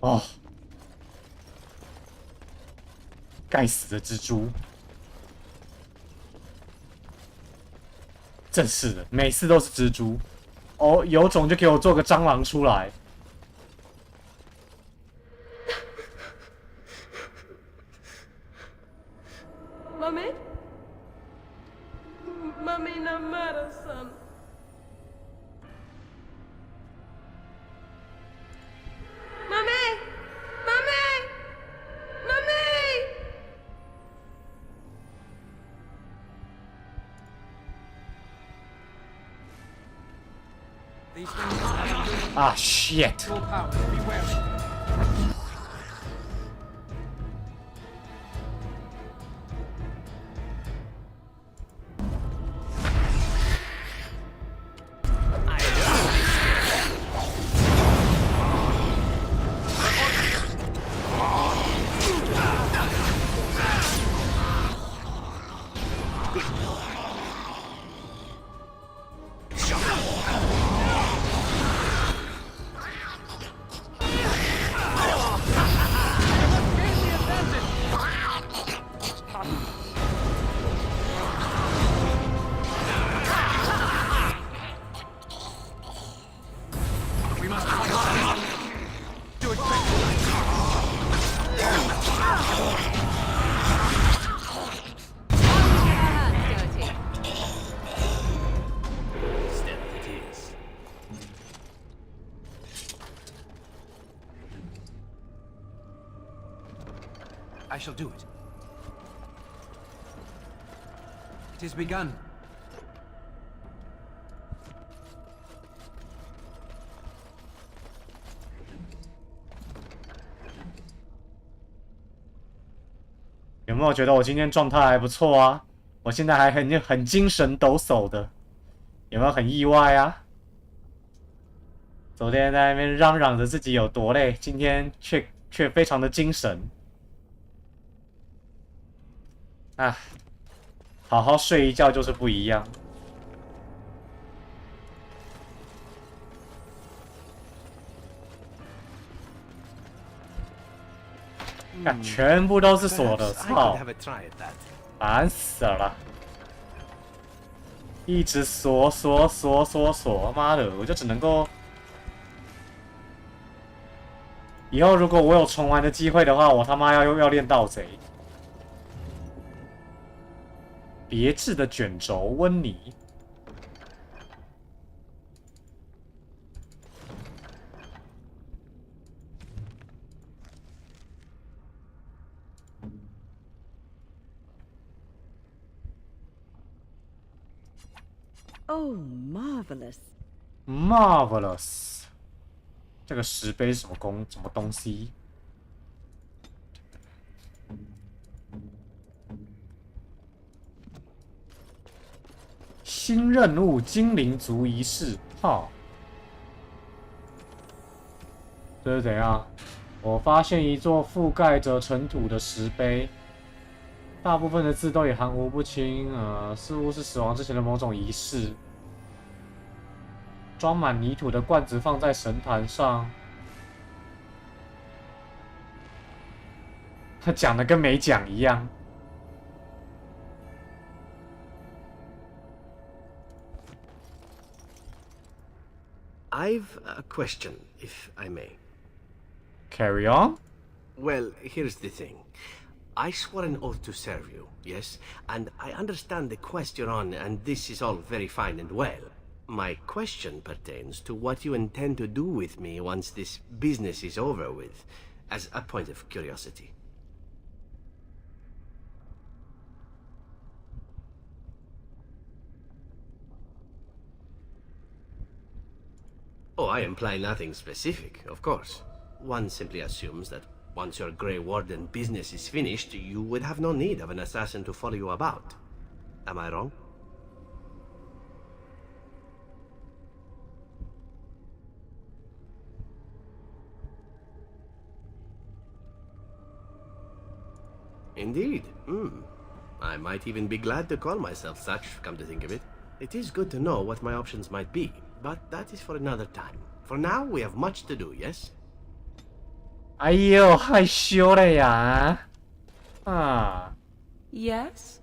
哦，该死的蜘蛛！真是的，每次都是蜘蛛。哦，有种就给我做个蟑螂出来。Mummy? Mummy, no matter, son. Mummy! Mummy! Mummy! These things have Ah, shit! full power. Be wary. We must do it quickly. Stealth it is. I shall do it. It has begun. 有没有觉得我今天状态还不错啊？我现在还很精神抖擞的，有没有很意外啊？昨天在那边嚷嚷着自己有多累，今天却非常的精神啊！好好睡一觉就是不一样。看，全部都是锁的，操！烦死了！一直锁，妈的，我就只能够。以后如果我有重玩的机会的话，我他妈要练盗贼。别致的卷轴温妮。Oh, marvelous! Marvelous， 这个石碑是什么东西？新任务精灵族仪式，哈，这是怎样？我发现一座覆盖着尘土的石碑，大部分的字都也含糊不清，似乎是死亡之前的某种仪式。装满泥土的罐子放在神坛上，他讲的跟没讲一样。I've a question, if I may. Carry on. Well, here's the thing. I swore an oath to serve you, yes? And I understand the quest you're on, and this is all very fine and well. My question pertains to what you intend to do with me once this business is over with, as a point of curiosity. Oh, I imply nothing specific, of course. One simply assumes that once your Grey Warden business is finished, you would have no need of an assassin to follow you about. Am I wrong? Indeed. I might even be glad to call myself such, come to think of it. It is good to know what my options might be, but that is for another time. For now, we have much to do, yes? 哎呦，害羞了呀！啊。Yes?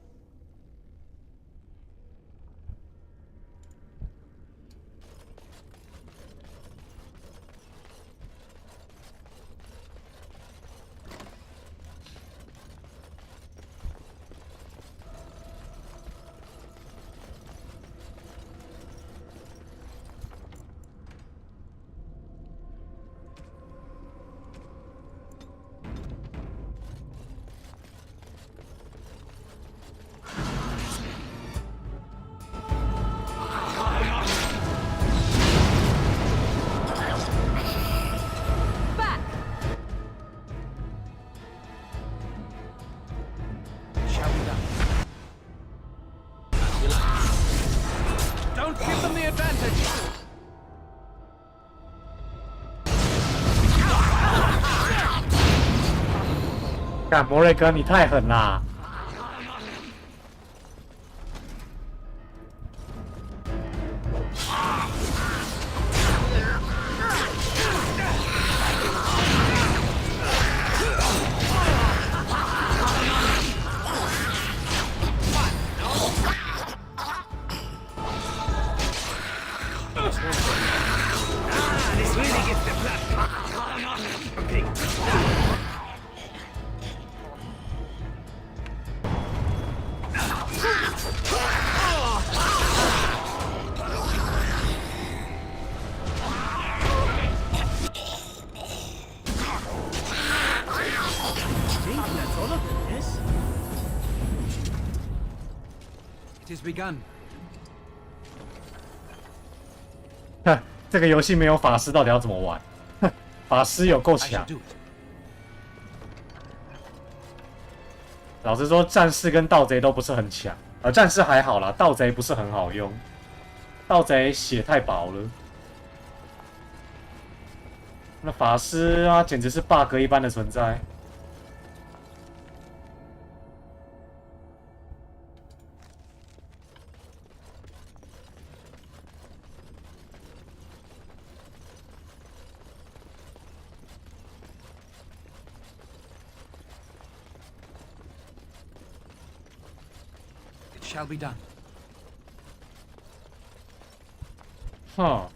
Don't give them the advantage! 干，摩瑞哥，你太狠啦！This really gets the blood. Okay. That's all of them, yes? It has begun. 哼，这个游戏没有法师，到底要怎么玩？哼，法师有够强。老实说，战士跟盗贼都不是很强，战士还好啦，盗贼不是很好用，盗贼血太薄了。那法师啊，简直是 bug 一般的存在。shall be done. 哼。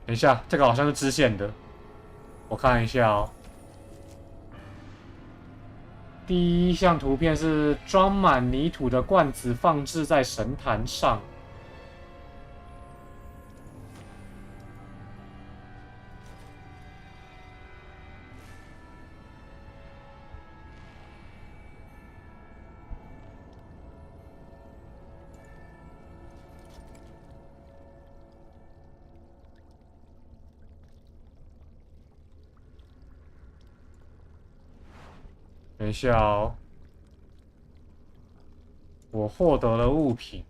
等一下，这个好像是支线的，我看一下哦。第一项图片是装满泥土的罐子放置在神坛上。等一下哦，我获得了物品，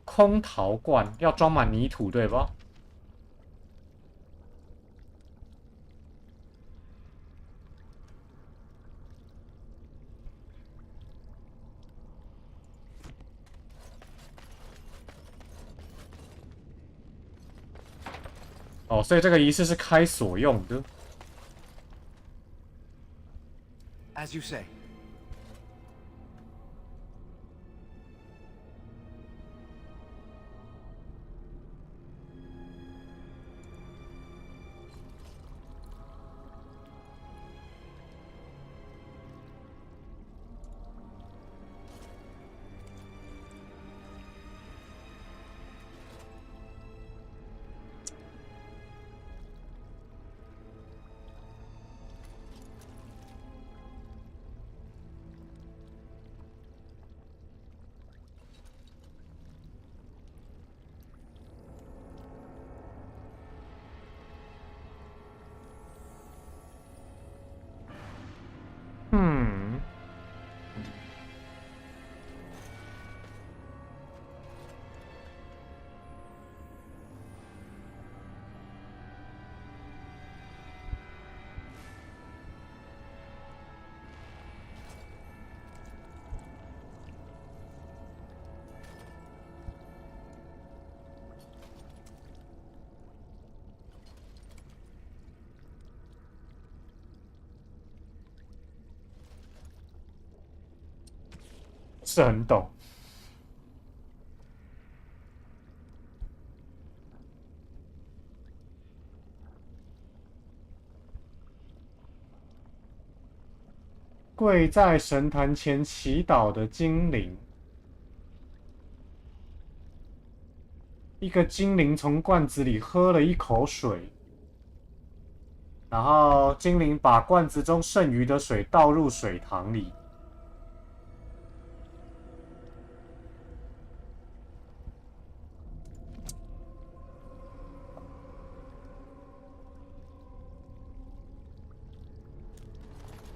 空陶罐要装满泥土，对吧？哦，所以这个仪式是开锁用的。As you say. 嗯。是很懂。跪在神坛前祈祷的精灵，一个精灵从罐子里喝了一口水，然后精灵把罐子中剩余的水倒入水塘里。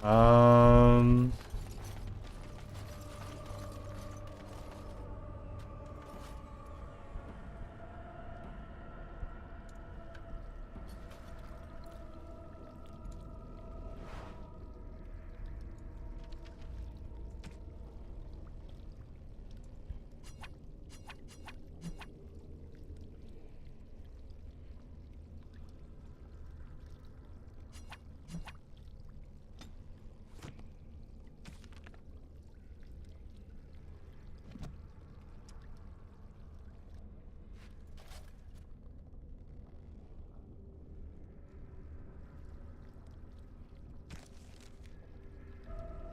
嗯，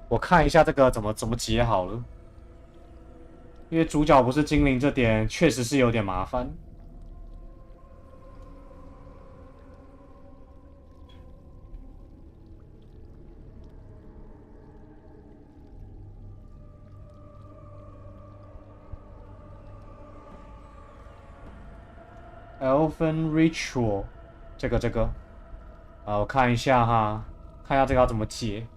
我看一下这个怎么解好了，因为主角不是精灵，这点确实是有点麻烦。Elven Ritual， 这个，我看一下哈，看一下这个要怎么解。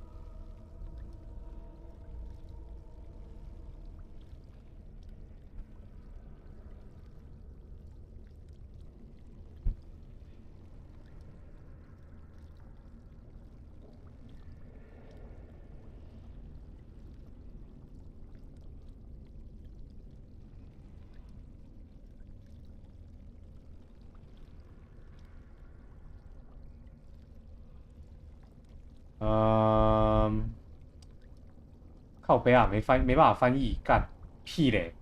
靠北啊，没办法翻译，干屁嘞！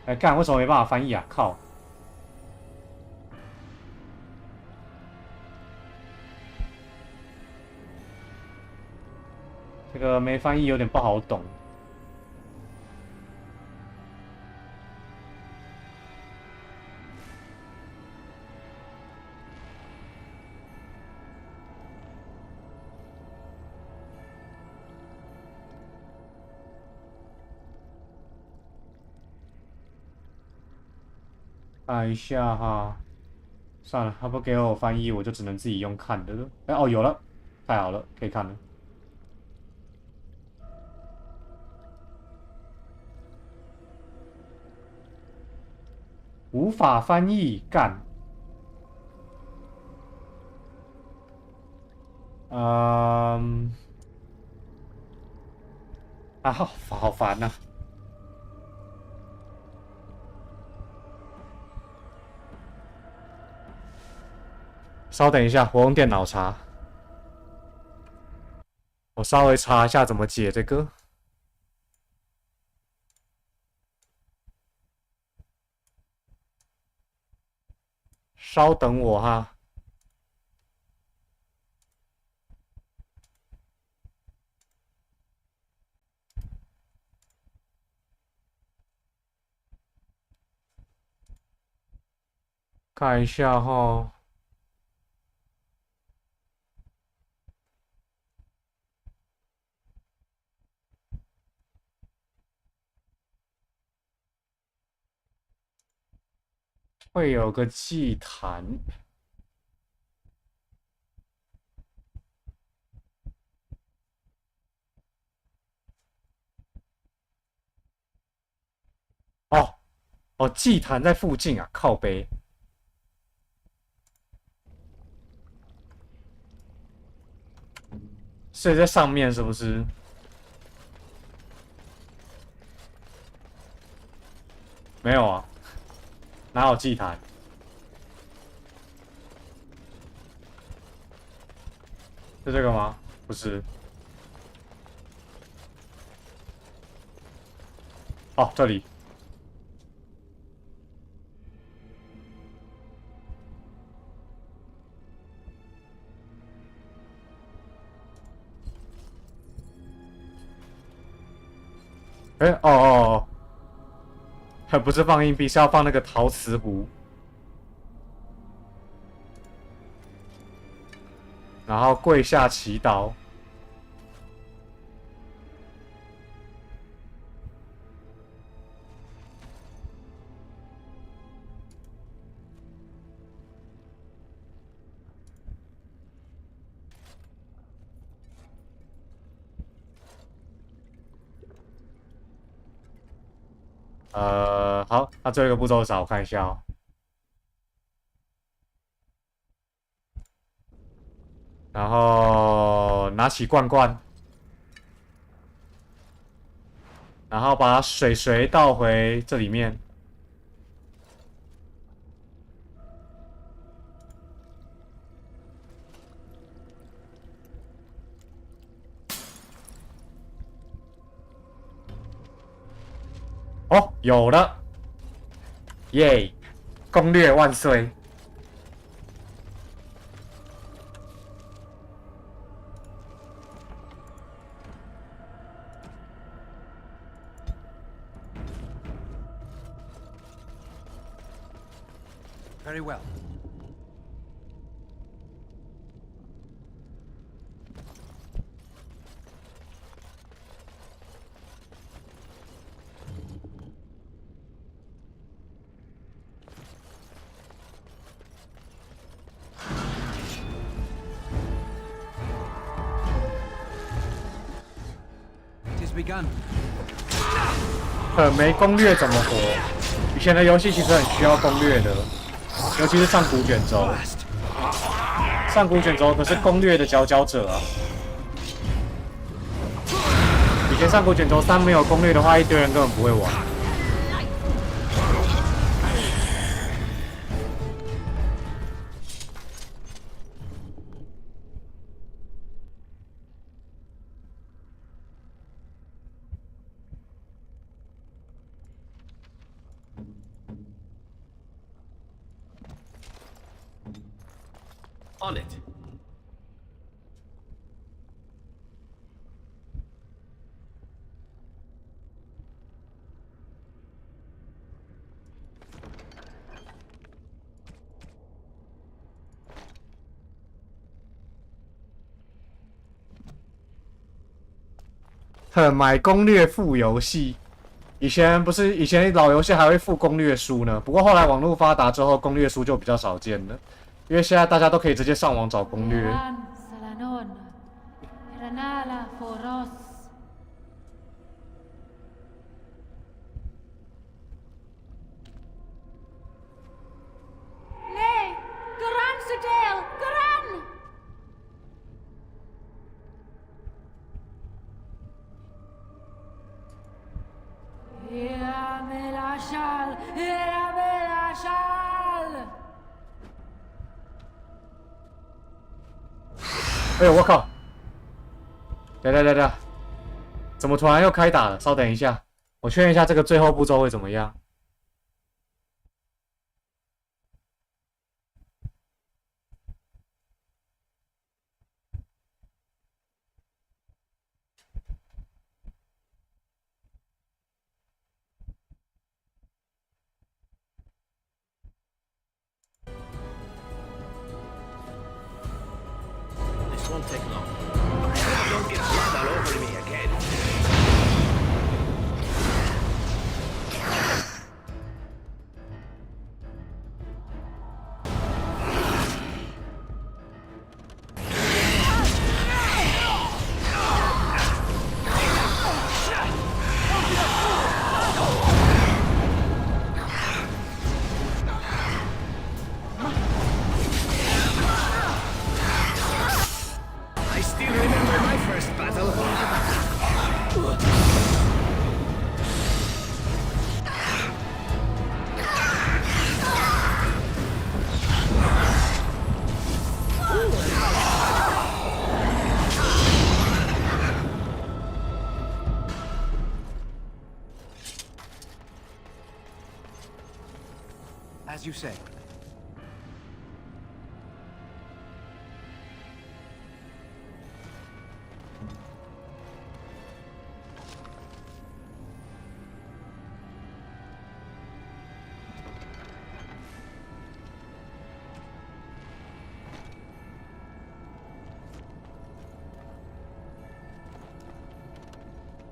哎，干为什么没办法翻译啊？靠！这个没翻译有点不好懂。看一下哈，算了，他不给我翻译，我就只能自己用看的了。哎哦，有了，太好了，可以看了。无法翻译，干。好烦呐、稍等一下，我用电脑查。我稍微查一下怎么解这个。稍等我哈。看一下哈。会有个祭坛。哦，祭坛在附近啊，靠北。所以在上面是不是？没有啊，哪有祭坛？是这个吗？不是。哦，这里。哎，不是放硬币，是要放那个陶瓷壶，然后跪下祈祷。好，那最后一个步骤是啥？我看一下哦。然后拿起罐罐，然后把水倒回这里面。哦，有了，耶！攻略万岁！Very well. Begun. 没攻略怎么活？以前的游戏其实很需要攻略的，尤其是上古卷轴。上古卷轴可是攻略的佼佼者啊！以前上古卷轴3没有攻略的话，一堆人根本不会玩。On it. 买攻略附游戏，以前老游戏还会附攻略书呢，不过后来网络发达之后，攻略书就比较少见了，因为现在大家都可以直接上网找攻略。哎呦我靠！等，怎么突然又开打了？稍等一下，我确认一下这个最后步骤会怎么样。This won't take long. Don't get blood all over me again. I still remember my first battle. As you say.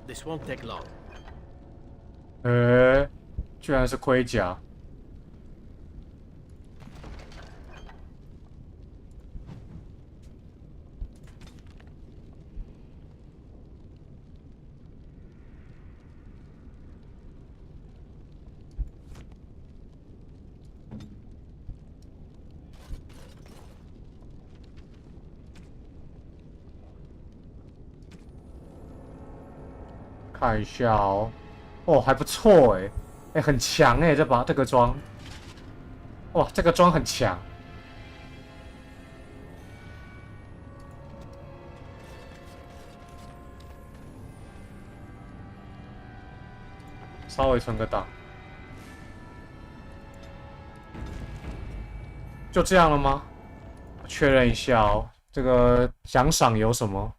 This won't take long. 居然是盔甲。看一下哦，哦还不错哎，很强哎，这个装，哇，这个装很强。稍微存个档，就这样了吗？确认一下哦，这个奖赏有什么？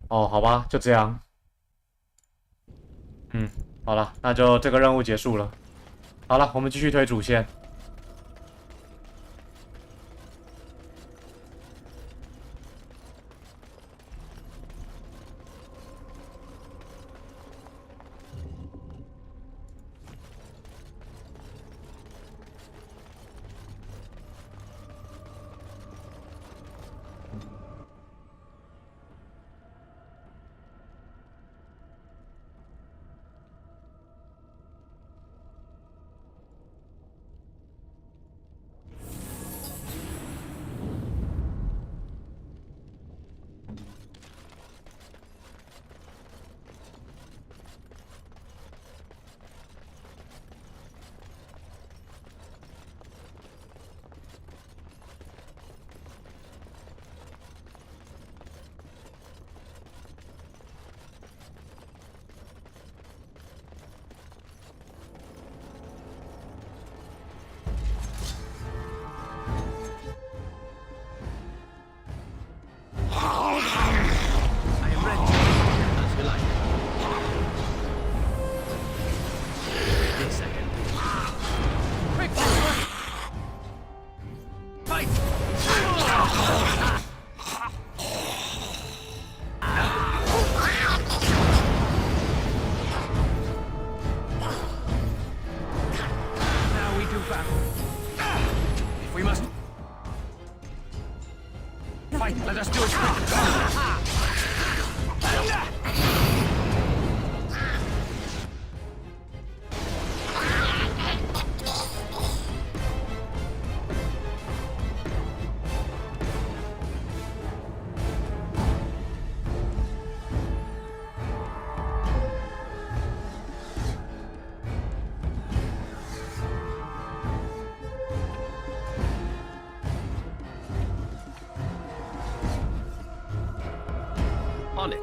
哦，好吧，就这样。好了，那就这个任务结束了。好了，我们继续推主线。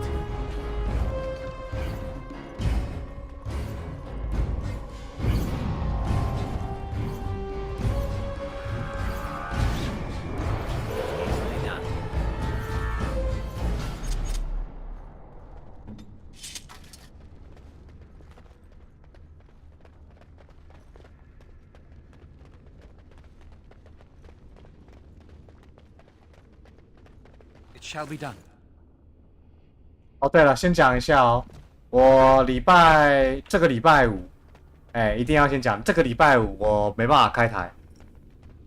it. It shall be done. 哦，对了，先讲一下哦，这个礼拜五，一定要先讲，这个礼拜五我没办法开台，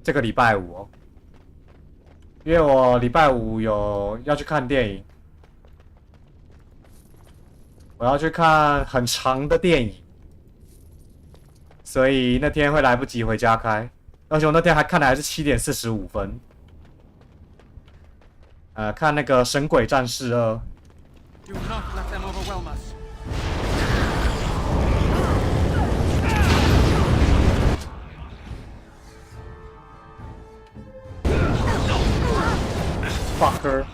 这个礼拜五哦，因为我礼拜五要去看电影，我要去看很长的电影，所以那天会来不及回家开，而且我那天还看的还是7点45分，看那个《神鬼战士2》。Do not let them overwhelm us. Fucker.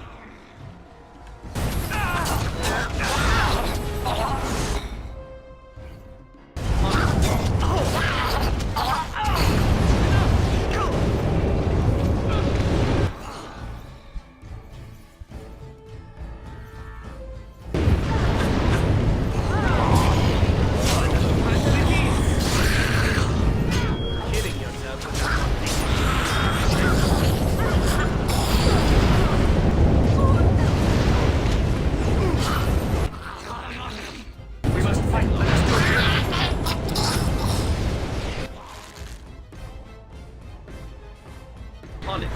On it.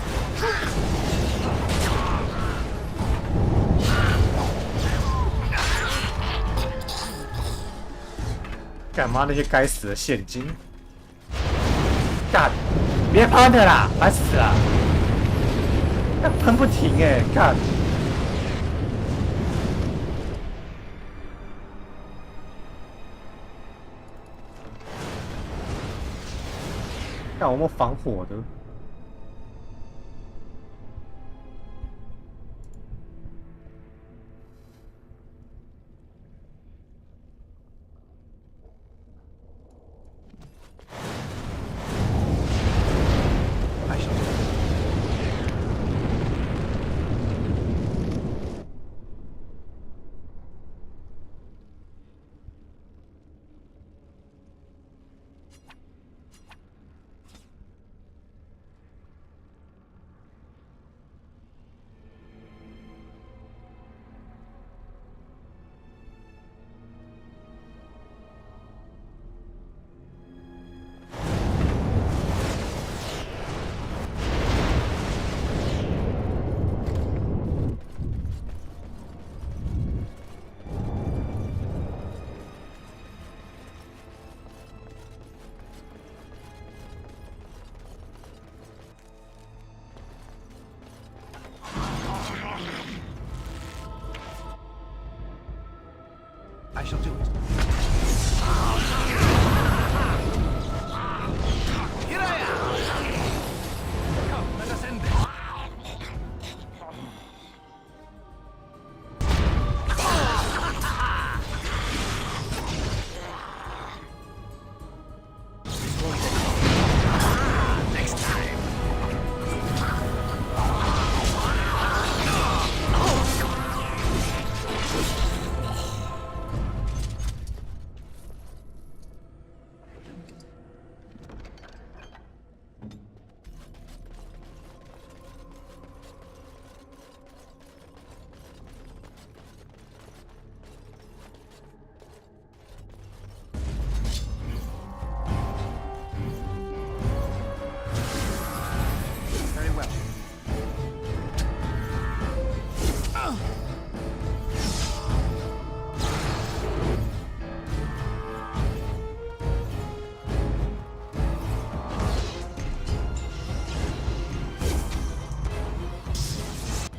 干嘛那些该死的现金？干！别喷的啦，烦死了！那喷不停干！干，我们防火的。I shall do it. Here I am! Come, let us end this. Next time.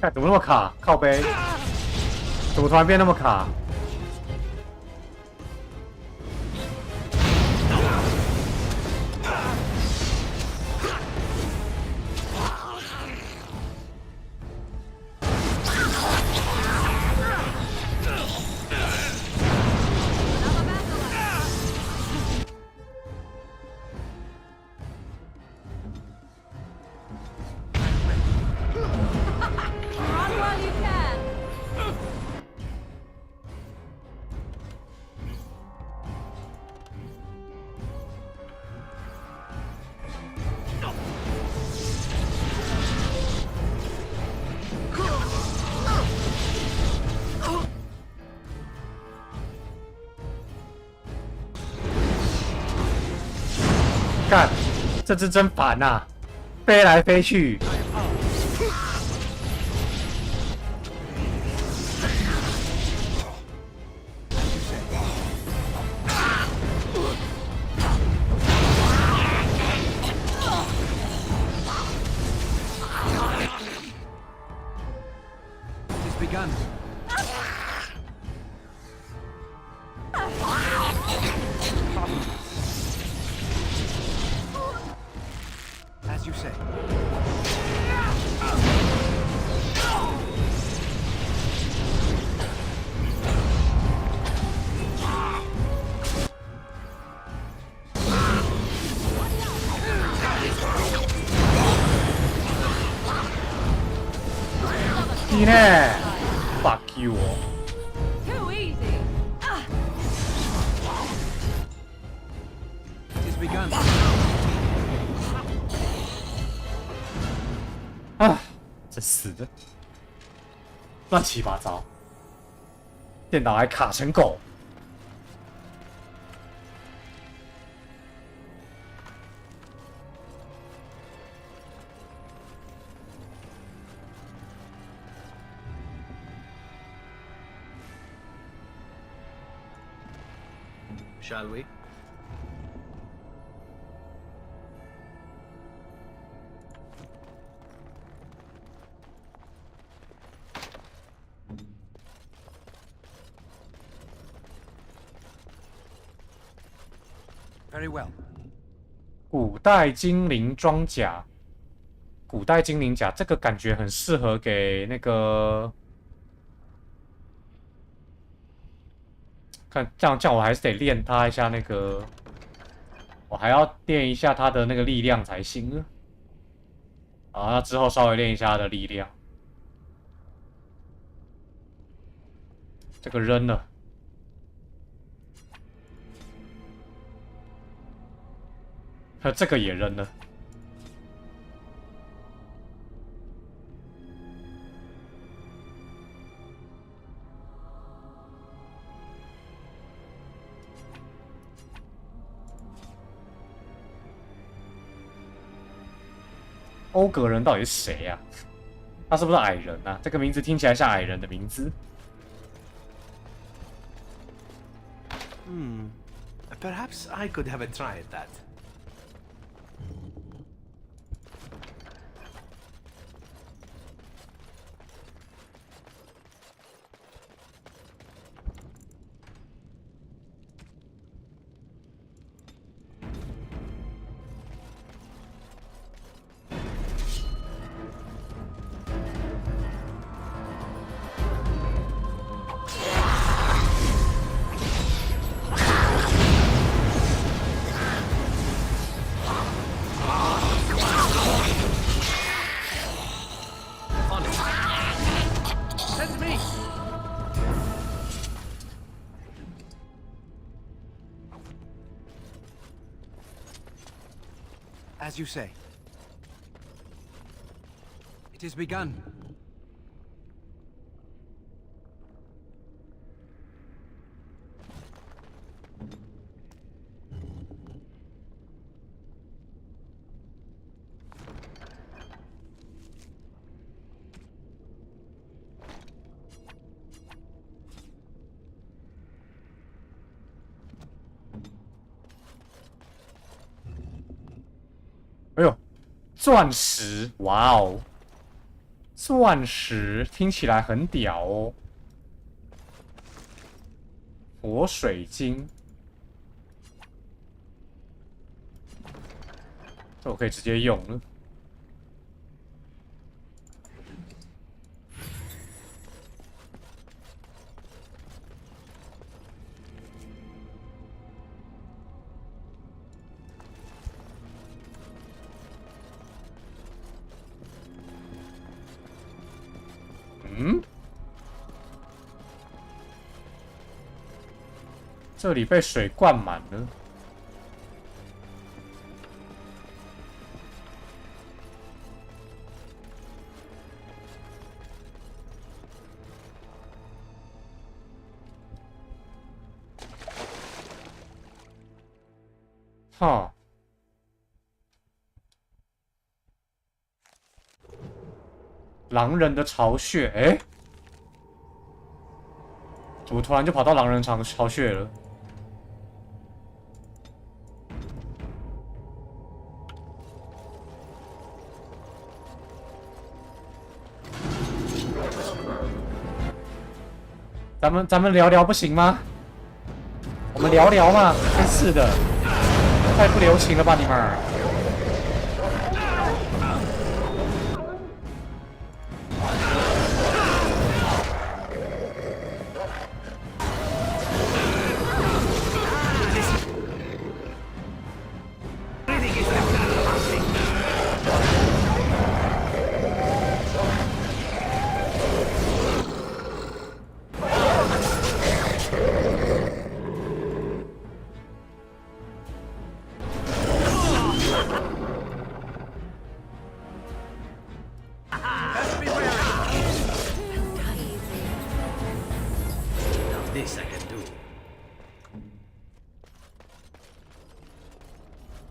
看怎么那么卡？靠背，怎么突然变那么卡？干，这只真烦呐、啊，飞来飞去。Begun. As you say. Fuck you! Too easy. It has begun. 啊，这死的，乱七八糟，电脑还卡成狗。Shall we? Very well. 古代精灵装甲，古代精灵甲，这个感觉很适合给那个。看这样，我还是得练他一下那个，我还要练一下他的那个力量才行啊。啊，那之后稍微练一下他的力量。这个扔了。这个也扔了。欧格人到底是谁呀、他是不是矮人啊？这个名字听起来像矮人的名字。Perhaps I could have a try at that. As you say. It has begun. .哎呦，钻石！哇哦，钻石听起来很屌哦。活水晶，这我可以直接用了。这里被水灌满了。哈，狼人的巢穴，哎，怎么突然就跑到狼人巢穴了？咱们聊聊不行吗？我们聊聊嘛，真是的，太不留情了吧你们！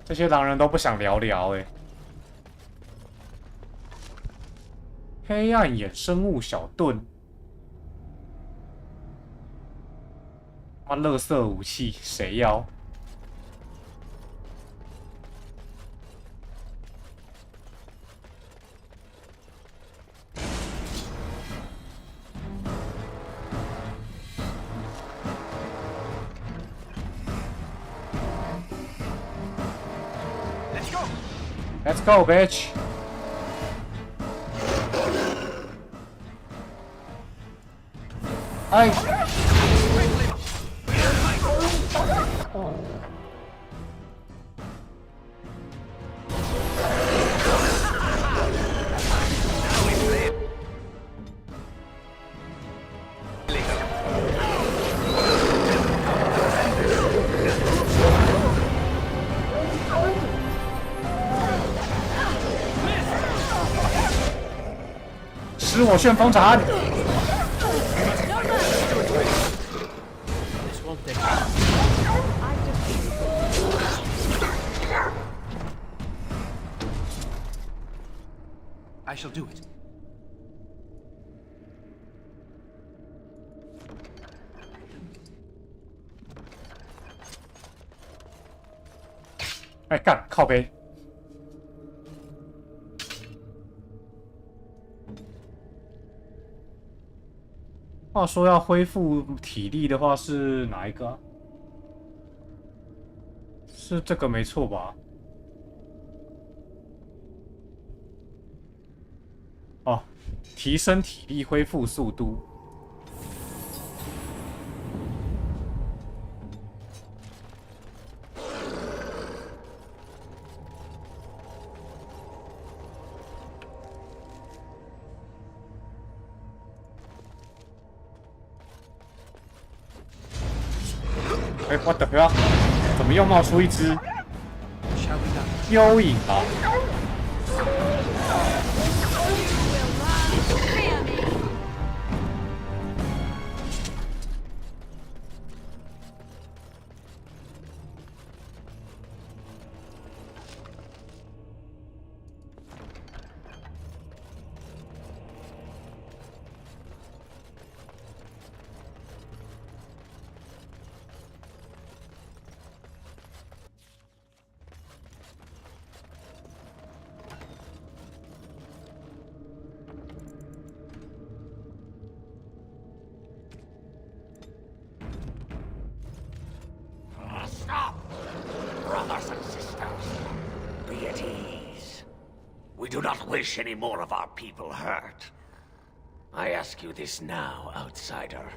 这些狼人都不想聊聊哎。黑暗衍生物小盾，妈垃圾武器谁要？Let's go, bitch! 哎！使我旋风斩！ I shall do it. 哎，干，靠背。话说要恢复体力的话是哪一个啊？是这个没错吧？哦，提升体力恢复速度。哎，我的天！怎么又冒出一只蚯蚓啊？Stop! Brothers and sisters, be at ease. We do not wish any more of our people hurt. I ask you this now, outsider.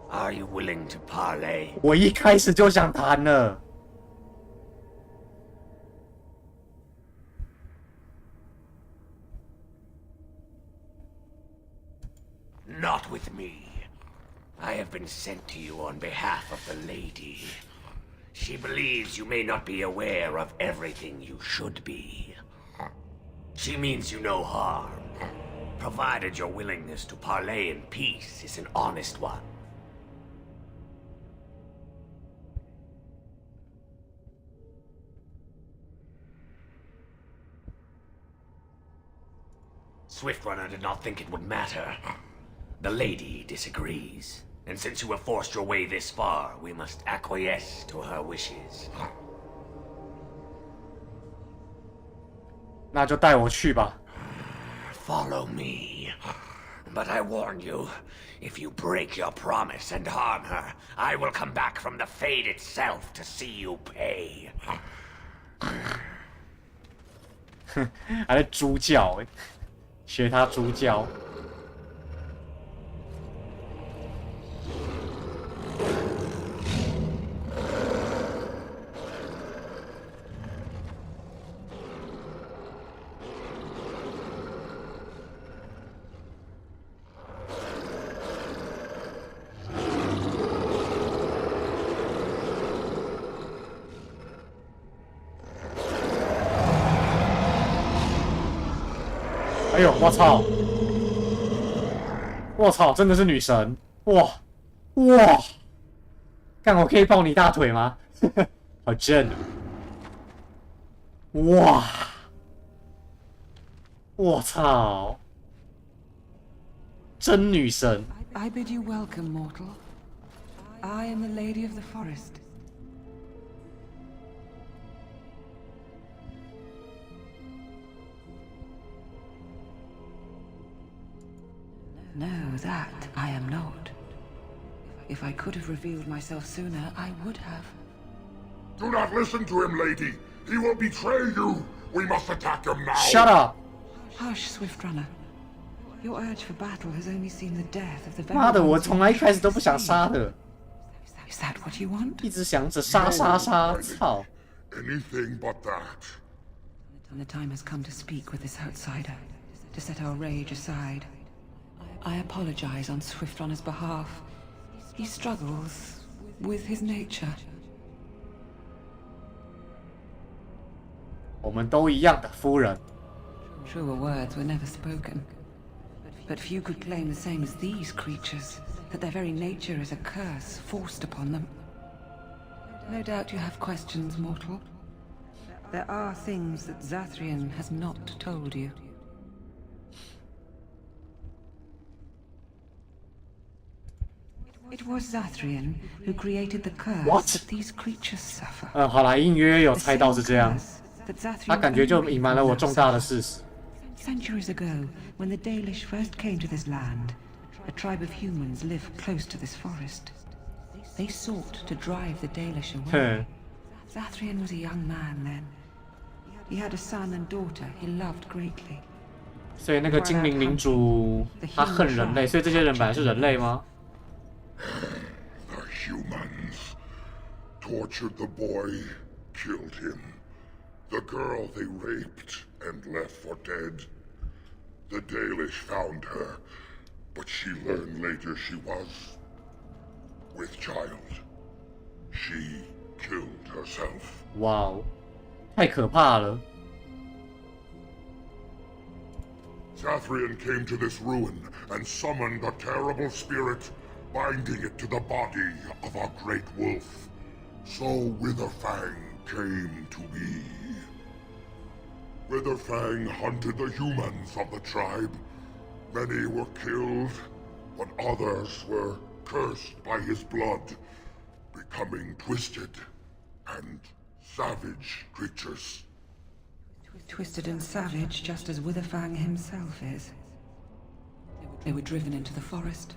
Are you willing to parley? 我一开始就想谈了。Not with me. I have been sent to you on behalf of the lady. She believes you may not be aware of everything you should be. She means you no harm, provided your willingness to parley in peace is an honest one. Swiftrunner did not think it would matter. The lady disagrees. And since you have forced your way this far, we must acquiesce to her wishes. 那就带我去吧。Follow me. But I warn you, if you break your promise and harm her, I will come back from the Fade itself to see you pay. 还在猪叫哎，学他猪叫。哎呦，我操！我操，真的是女神！哇哇！看我可以抱你大腿吗？好正啊！哇！我操！真女神！ I bid you welcome, mortal. I am the Lady of the Forest. No, that I am not. If I could have revealed myself sooner, I would have. Do not listen to him, lady. He will betray you. We must attack him now. Shut up. Hush, Swiftrunner. Your urge for battle has only seen the death of the very 妈的，我从来一开始都不想杀的。 Is that what you want? 一直想着杀杀杀，操！ Anything but that. And the time has come to speak with this outsider, to set our rage aside. I apologize on Swiftrunner's behalf. He struggles with his nature. 我们都一样的，夫人。 Truer words were never spoken. But few could claim the same as these creatures, that their very nature is a curse forced upon them. No doubt you have questions, mortal. There are things that Zathrian has not told you. It was Zathrian who created the curse What? that these creatures suffer. 好啦，隐约有猜到是这样。他感觉就隐瞒了我重大的事实。 Centuries ago, when the Dalish first came to this land, a tribe of humans lived close to this forest. They sought to drive the Dalish away. Zathrian was a young man then. He had a son and daughter he loved greatly. 所以那个精灵领主他恨人类，所以这些人本来是人类吗？ The humans tortured the boy, killed him. The girl they raped and left for dead. The Dalish found her, but she learned later she was with child. She killed herself. 哇哦，太可怕了！ Zathrian came to this ruin and summoned a terrible spirit, binding it to the body of our great wolf. So Witherfang came to be. Witherfang hunted the humans of the tribe. Many were killed, but others were cursed by his blood, becoming twisted and savage creatures. Twisted and savage, just as Witherfang himself is. They were driven into the forest.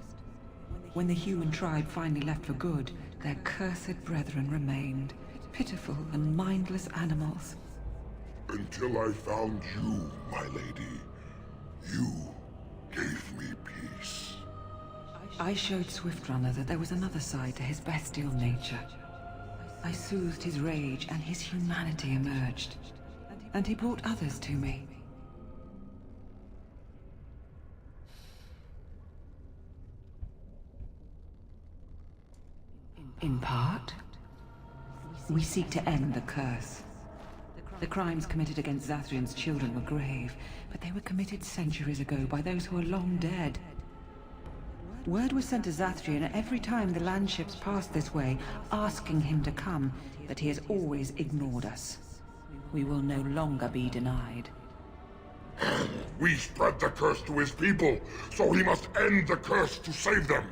When the human tribe finally left for good, their cursed brethren remained, pitiful and mindless animals. Until I found you, my lady. You gave me peace. I showed Swiftrunner that there was another side to his bestial nature. I soothed his rage and his humanity emerged. And he brought others to me. In part, we seek to end the curse. The crimes committed against Zathrian's children were grave, but they were committed centuries ago by those who are long dead. Word was sent to Zathrian every time the landships passed this way, asking him to come, but he has always ignored us. We will no longer be denied. We spread the curse to his people, so he must end the curse to save them.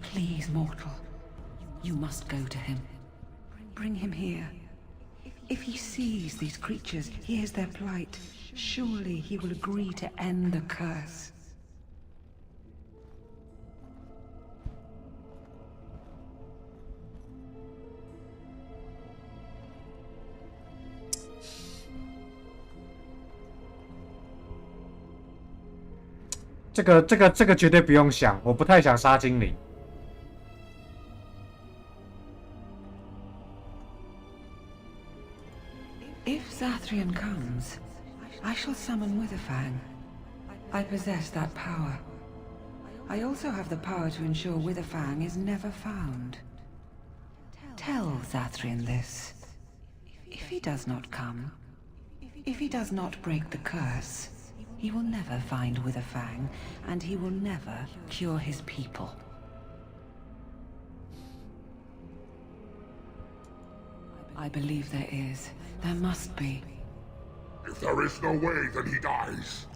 Please, mortal. You must go to him. Bring him here. If he sees these creatures, hears their plight, surely he will agree to end the curse.这个绝对不用想，我不太想杀精灵。If Zathrian comes, I shall summon Witherfang. I possess that power. I also have the power to ensure Witherfang is never found. Tell Zathrian this. If he does not come, if he does not break the curse, he will never find Witherfang, and he will never cure his people. I believe there is. There must be. If there is no way, then he dies.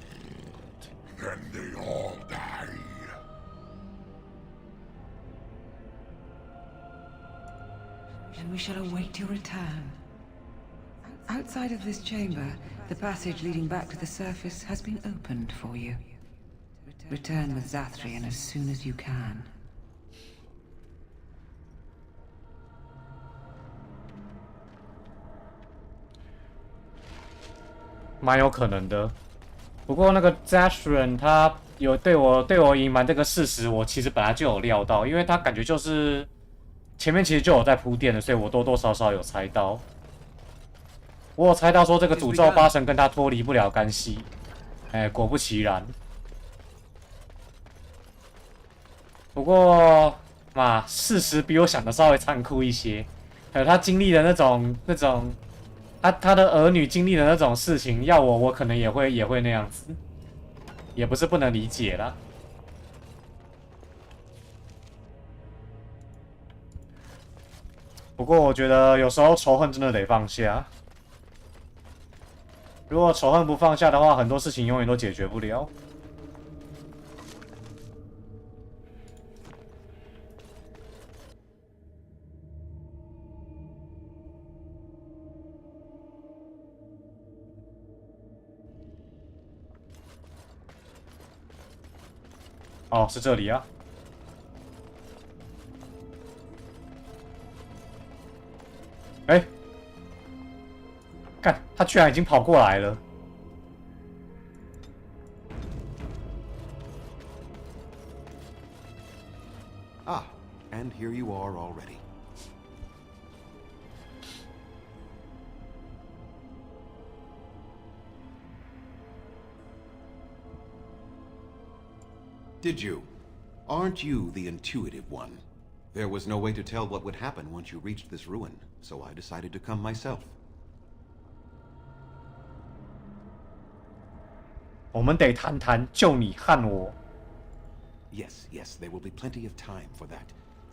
Then they all die. Then we shall await your return. Outside of this chamber, the passage leading back to the surface has been opened for you. Return with Zathrian as soon as you can. 蛮有可能的。不过那个 Zathrian 他有对我隐瞒这个事实，我其实本来就有料到，因为他感觉就是前面其实就有在铺垫的，所以我多多少少有猜到。我有猜到说这个诅咒八神跟他脱离不了干系，果不其然。不过嘛，事实比我想的稍微残酷一些，还有他经历的那种。他的儿女经历的那种事情，要我可能也会那样子，也不是不能理解啦。不过我觉得有时候仇恨真的得放下，如果仇恨不放下的话，很多事情永远都解决不了。哦，是这里啊！哎，看他居然已经跑过来了。Ah, and here you are already. Did you? Aren't you the intuitive one? There was no way to tell what would happen once you reached this ruin, so I decided to come myself. 我们得谈谈就你和我。Yes, yes, there will be plenty of time for that.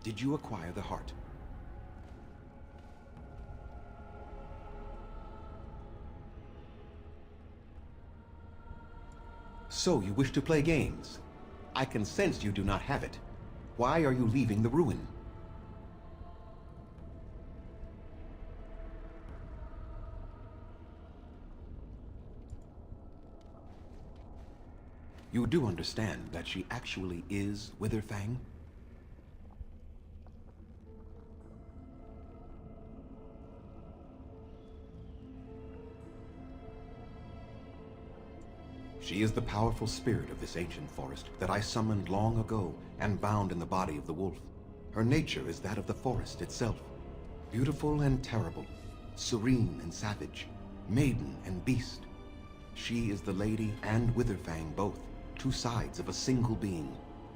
Did you acquire the heart? So you wish to play games? I can sense you do not have it. Why are you leaving the ruin? You do understand that she actually is Witherfang? She is the powerful spirit of this ancient forest that I summoned long ago and bound in the body of the wolf. Her nature is that of the forest itself. Beautiful and terrible, serene and savage, maiden and beast. She is the lady and Witherfang both, two sides of a single being.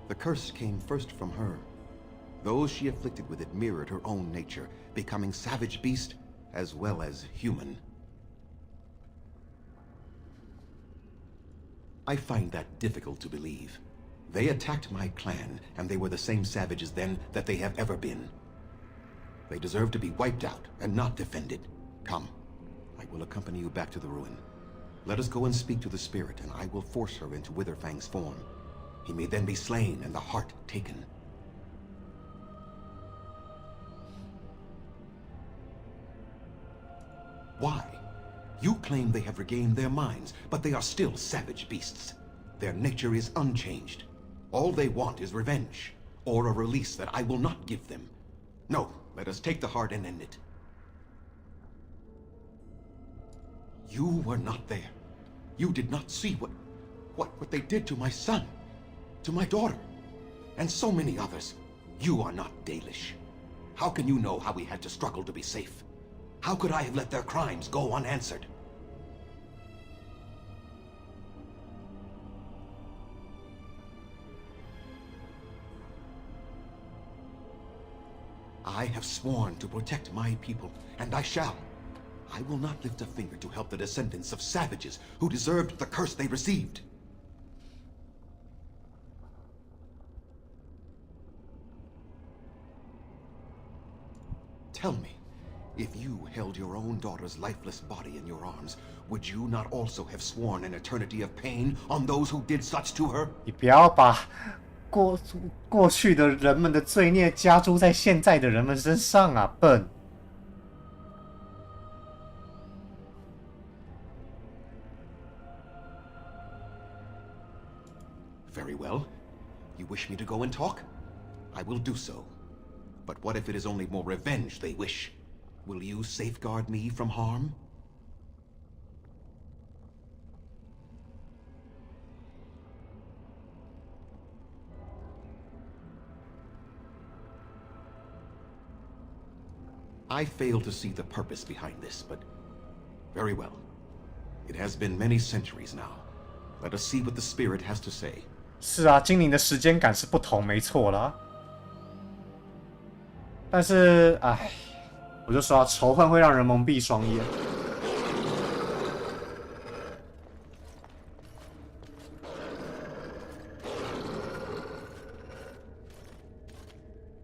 The curse came first from her. Those she afflicted with it mirrored her own nature, becoming savage beast as well as human. I find that difficult to believe. They attacked my clan, and they were the same savages then that they have ever been. They deserve to be wiped out and not defended. Come, I will accompany you back to the ruin. Let us go and speak to the spirit, and I will force her into Witherfang's form. He may then be slain and the heart taken. Why? You claim they have regained their minds, but they are still savage beasts. Their nature is unchanged. All they want is revenge, or a release that I will not give them. No, let us take the heart and end it. You were not there. You did not see what they did to my son, to my daughter, and so many others. You are not Dalish. How can you know how we had to struggle to be safe? How could I have let their crimes go unanswered? I have sworn to protect my people, and I shall. I will not lift a finger to help the descendants of savages who deserved the curse they received. Tell me, if you held your own daughter's lifeless body in your arms, would you not also have sworn an eternity of pain on those who did such to her? 你不要把过去的人们的罪孽加诸在现在的人们身上啊，笨！ Very well. You wish me to go and talk? I will do so. But what if it is only more revenge they wish? Will you safeguard me from harm? I fail to see the purpose behind this, but very well. It has been many centuries now. Let us see what the spirit has to say. 是啊，精灵的时间感是不同，没错啦。但是，唉，我就说啊，仇恨会让人蒙蔽双眼。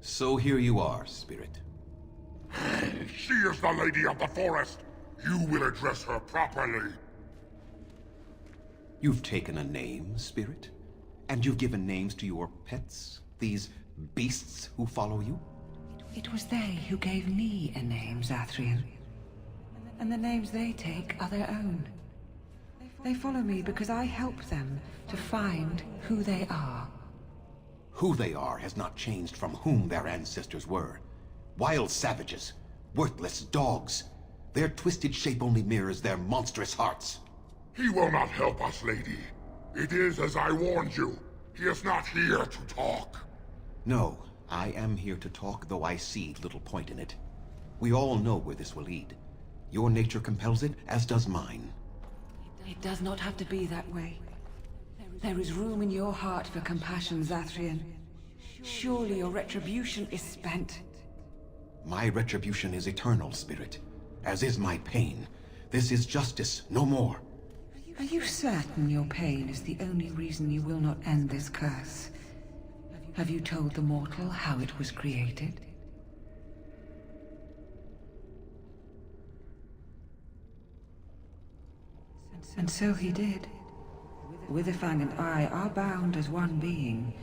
So here you are, spirit. She is the lady of the forest. You will address her properly. You've taken a name, spirit? And you've given names to your pets? These beasts who follow you? It was they who gave me a name, Zathrian. And the names they take are their own. They follow me because I help them to find who they are. Who they are has not changed from whom their ancestors were. Wild savages, worthless dogs. Their twisted shape only mirrors their monstrous hearts. He will not help us, lady. It is as I warned you. He is not here to talk. No, I am here to talk, though I see little point in it. We all know where this will lead. Your nature compels it, as does mine. It does not have to be that way. There is room in your heart for compassion, Zathrian. Surely your retribution is spent. My retribution is eternal, spirit, as is my pain. This is justice, no more. Are you certain your pain is the only reason you will not end this curse? Have you told the mortal how it was created? And so he did. Witherfang and I are bound as one being.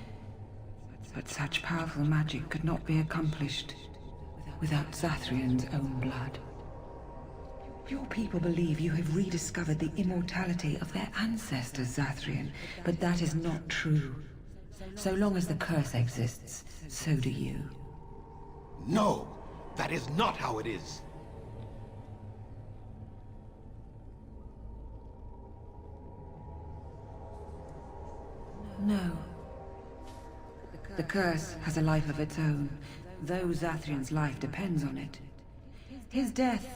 But such powerful magic could not be accomplished without Zathrian's own blood. Your people believe you have rediscovered the immortality of their ancestors, Zathrian, but that is not true. So long as the curse exists, so do you. No! That is not how it is! No. The curse has a life of its own, though Zathrian's life depends on it. His death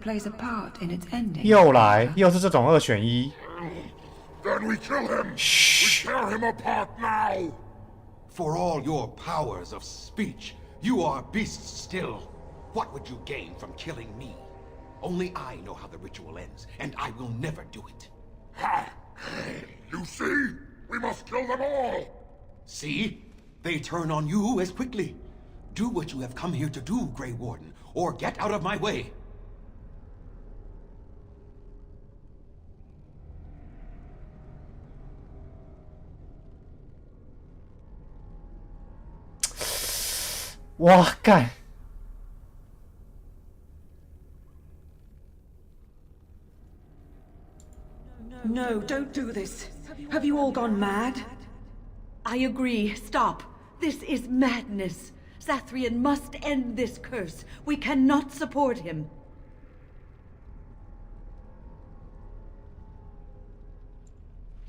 plays a part in its ending. 又来，又是这种2选1。Then we kill him. We tear him apart now. For all your powers of speech, you are beasts still. What would you gain from killing me? Only I know how the ritual ends, and I will never do it. Ha! You see? We must kill them all. See? They turn on you as quickly. Do what you have come here to do, Grey Warden, or get out of my way. 哇，干！ No, don't do this. Have you all gone mad? I agree. Stop. This is madness. Zathrian must end this curse. We cannot support him.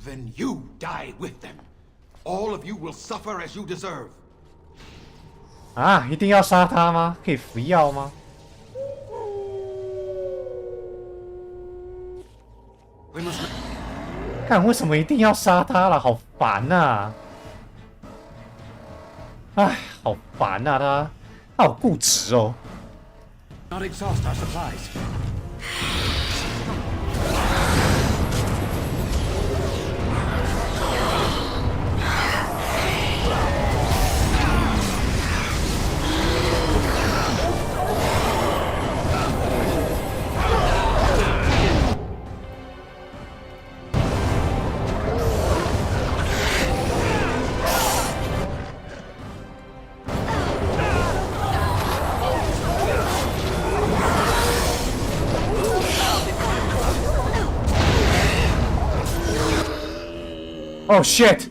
Then you die with them. All of you will suffer as you deserve. 啊，一定要杀他吗？可以服药吗？看为什么一定要杀他了？好烦呐！哎，好烦呐！他好固执哦。Not exhaust our supplies. Oh shit!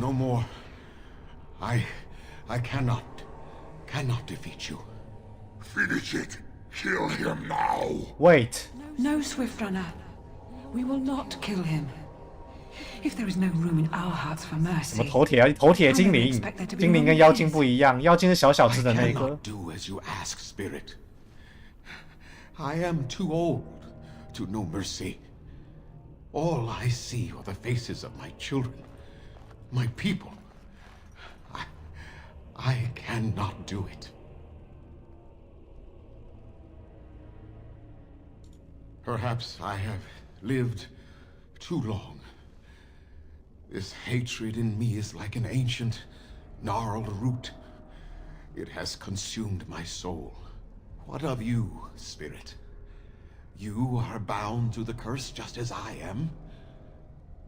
No more. I cannot defeat you. Finish it. Kill him now. Wait. No, Swift Runner. We will not kill him. If there is no room in our hearts for 什么 mercy, 头铁精灵？精灵跟妖精不一样，妖精是小小只的那 I 个 cannot。do as you ask, Spirit. I am too old to know mercy. All I see are the faces of my children, my people. I cannot do it. Perhaps I have lived too long. This hatred in me is like an ancient, gnarled root. It has consumed my soul. What of you, Spirit? You are bound to the curse just as I am.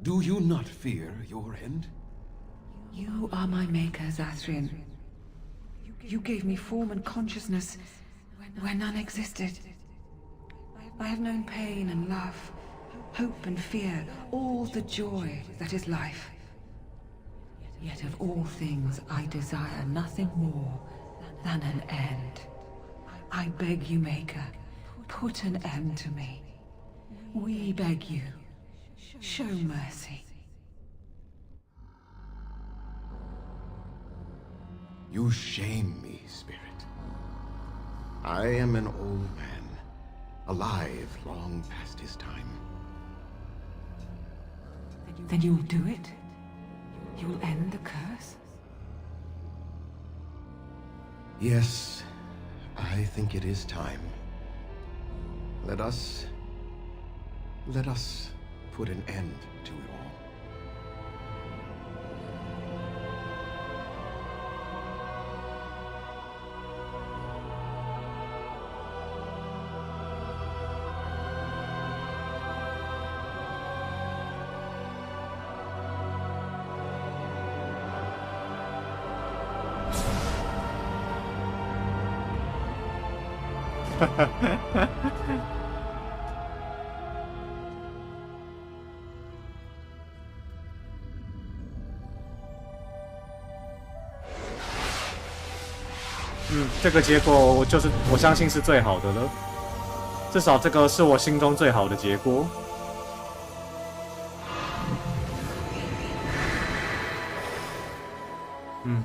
Do you not fear your end? you are my maker, Zathrian. You gave me form and consciousness where none existed. I have known pain and love, hope and fear, all the joy that is life. Yet of all things I desire nothing more than an end. I beg you, Maker, put an end to me. We beg you, show mercy. You shame me, Spirit. I am an old man, alive long past his time. Then you'll do it? You'll end the curse? Yes, I think it is time. Let us put an end to it all.这个结果我相信是最好的了，至少这个是我心中最好的结果。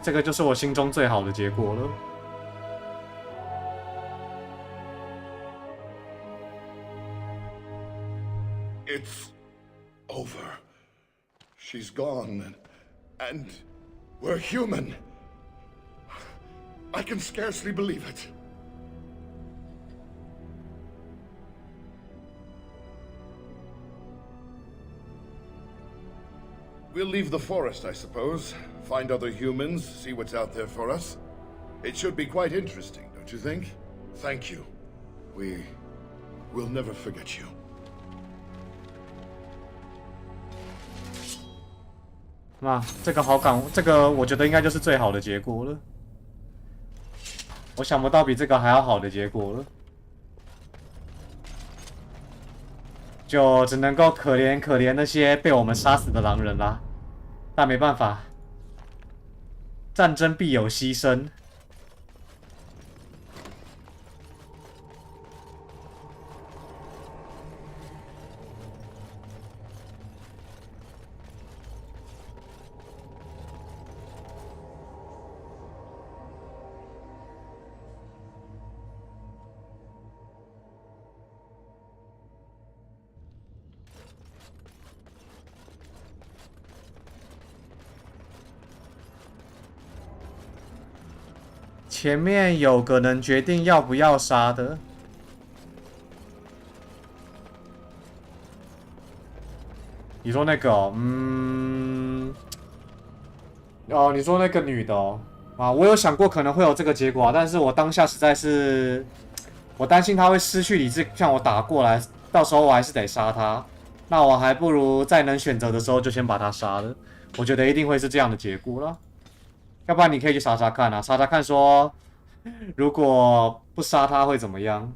这个就是我心中最好的结果了。It's over. She's gone, and we're human. I can scarcely believe it. We'll leave the forest, I suppose. Find other humans, see what's out there for us. It should be quite interesting, don't you think? Thank you. We'll never forget you. 这个好感，这个我觉得应该就是最好的结果了。我想不到比这个还要好的结果了，就只能够可怜可怜那些被我们杀死的狼人啦。但没办法，战争必有牺牲。前面有个能决定要不要杀的，你说那个哦，你说那个女的哦，我有想过可能会有这个结果，但是我当下实在是，我担心她会失去理智，向我打过来，到时候我还是得杀她，那我还不如在能选择的时候就先把她杀了，我觉得一定会是这样的结果了。要不然你可以去查查看啊，查查看说，如果不杀他会怎么样？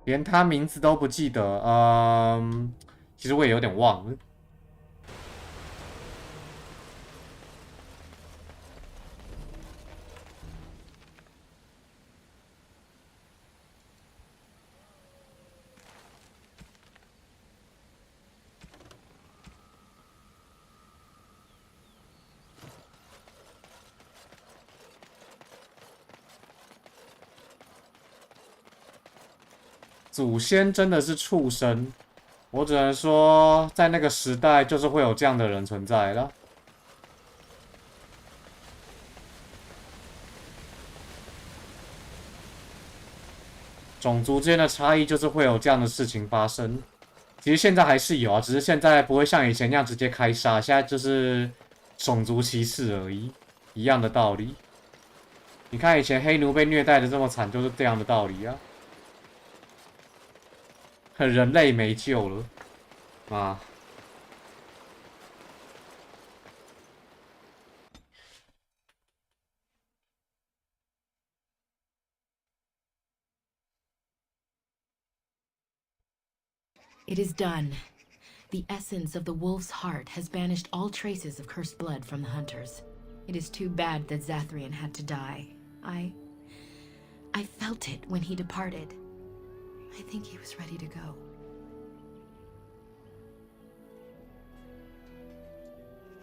连他名字都不记得，其实我也有点忘了。祖先真的是畜生，我只能说，在那个时代就是会有这样的人存在了。种族之间的差异就是会有这样的事情发生。其实现在还是有啊，只是现在不会像以前那样直接开杀，现在就是种族歧视而已，一样的道理。你看以前黑奴被虐待的这么惨，就是这样的道理啊。人类没救了，It is done. The essence of the wolf's heart has banished all traces of cursed blood from the hunters. It is too bad that Zathrian had to die. I felt it when he departed. I think he was ready to go.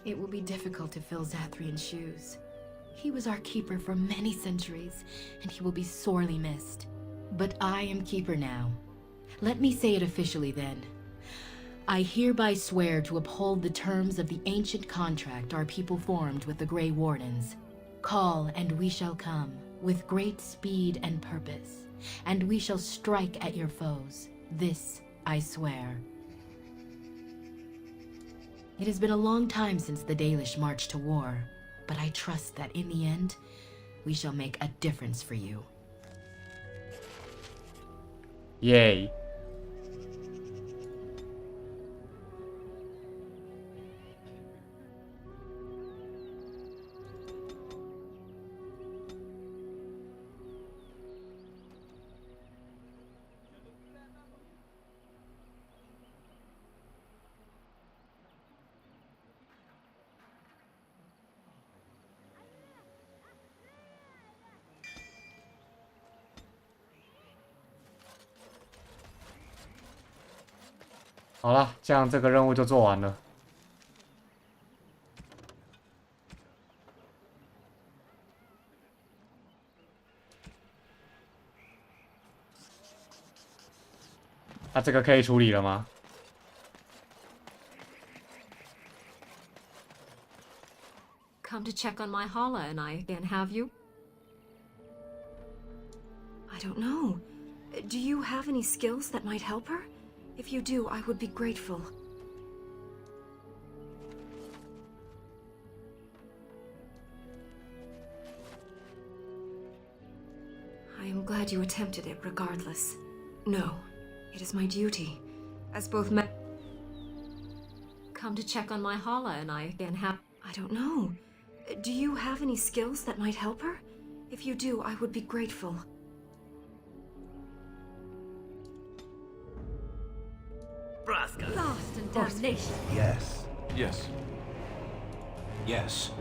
It will be difficult to fill Zathrian's shoes. He was our keeper for many centuries, and he will be sorely missed. But I am keeper now. Let me say it officially then. I hereby swear to uphold the terms of the ancient contract our people formed with the Grey Wardens. Call, and we shall come, with great speed and purpose. And we shall strike at your foes. This I swear. It has been a long time since the Dalish marched to war, but I trust that in the end, we shall make a difference for you. 耶！好了，这样这个任务就做完了。那这个可以处理了吗？ Come to check on my Hala and I again, have you? I don't know. Do you have any skills that might help her? If you do, I would be grateful. I am glad you attempted it regardless. No, it is my duty. As both men... Come to check on my Hala and I again have... I don't know. Do you have any skills that might help her? If you do, I would be grateful. Blast and damnation. Yes. Yes. Yes.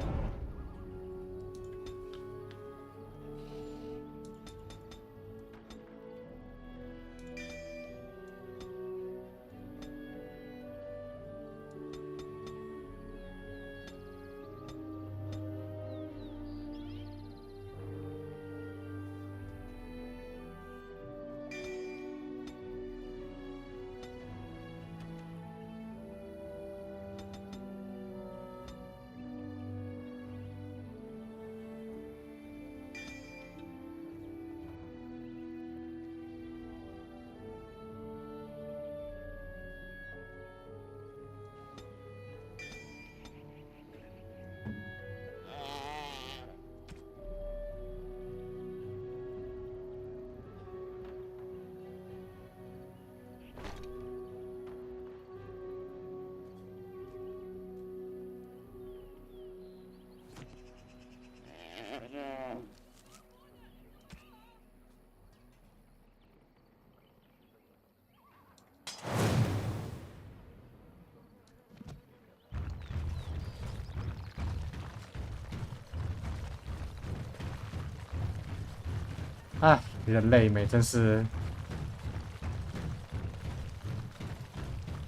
哎，人类美真是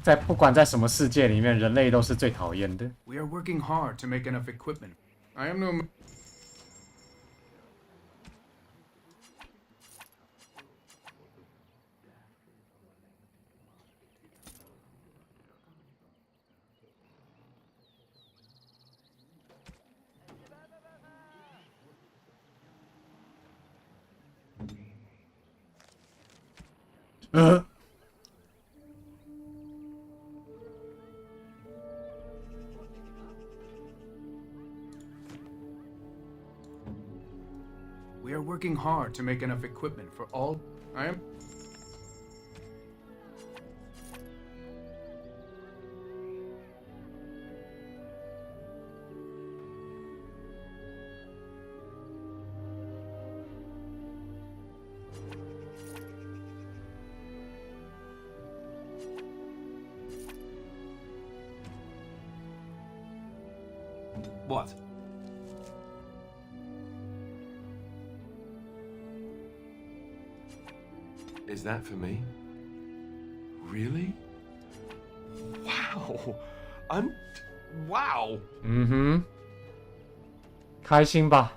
在不管在什么世界里面，人类都是最讨厌的。We are working hard to make enough equipment. I am no... We are working hard to make enough equipment for all... I am... What? Is that for me? Really? Wow! Wow! 嗯哼，开心吧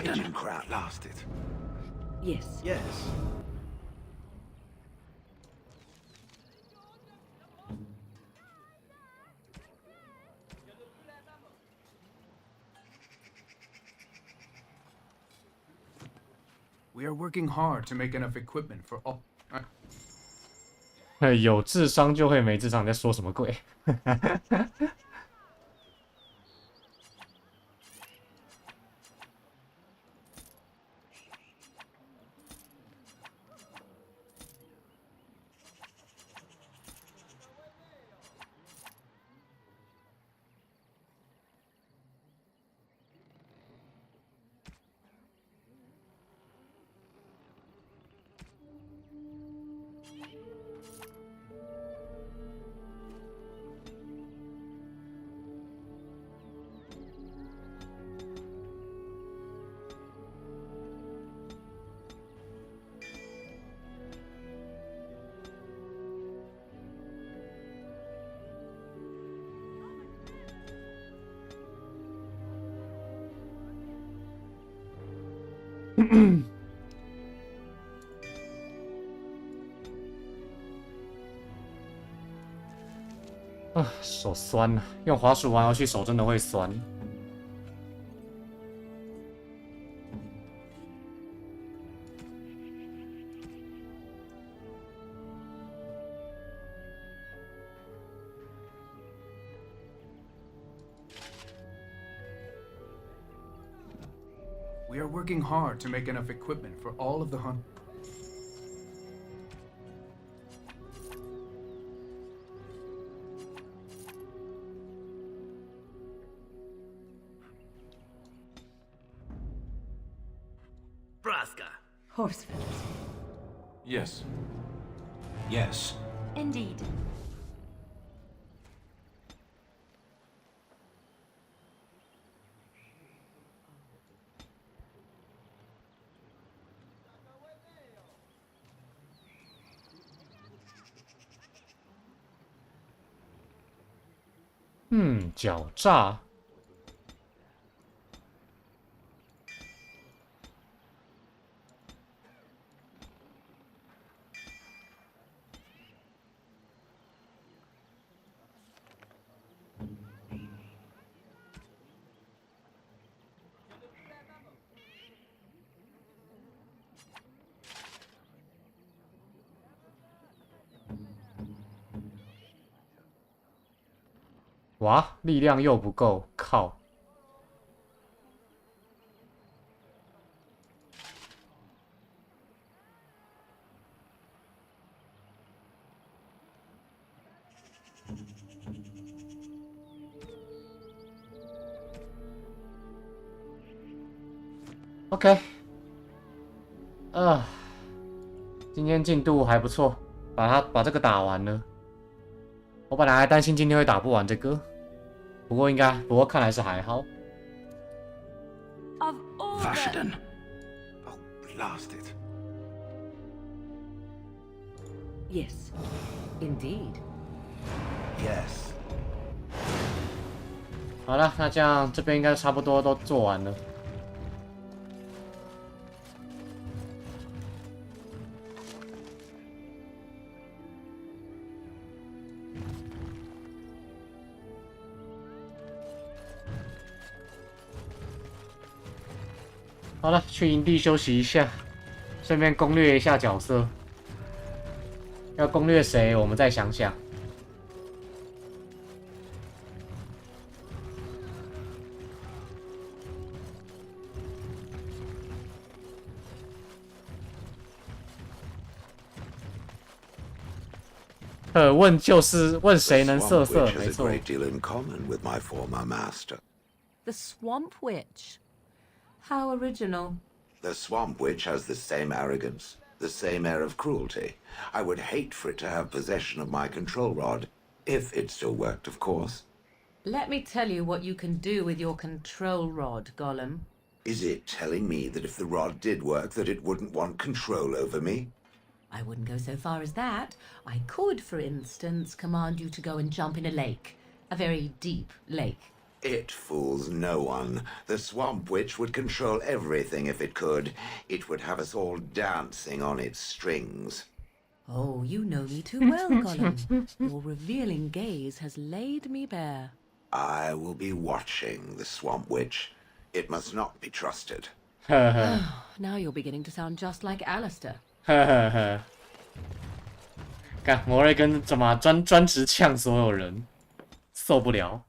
？Engine crowd lost it. Yes. Yes. We are working hard to make enough equipment for all. 有智商就会没智商，你在说什么鬼？啊，手酸了，用滑鼠玩游戏手真的会酸。We are working hard to make enough equipment for all of the hunt. Braska. Horse feathers. Yes. Yes. Indeed. Hmm, 狡诈。哇，力量又不够，靠！OK， 今天进度还不错，把这个打完了。我本来还担心今天会打不完这个，不过看来是还好。Of all Vashaden. Oh, blast it. Yes, indeed. Yes. 好了，那这样这边应该差不多都做完了。好了，去营地休息一下，顺便攻略一下角色。要攻略谁，我们再想想。问就是问谁能色色，没错。The Swamp Witch. How original. The Swamp Witch has the same arrogance, the same air of cruelty. I would hate for it to have possession of my control rod, if it still worked, of course. Let me tell you what you can do with your control rod, Gollum. Is it telling me that if the rod did work, that it wouldn't want control over me? I wouldn't go so far as that. I could, for instance, command you to go and jump in a lake. A very deep lake. It fools no one. The Swamp Witch would control everything if it could. It would have us all dancing on its strings. Oh, you know me too well, Gollum. Your revealing gaze has laid me bare. I will be watching the Swamp Witch. It must not be trusted. Now you're beginning to sound just like Alistair. 干摩瑞根怎么专职呛所有人，受不了。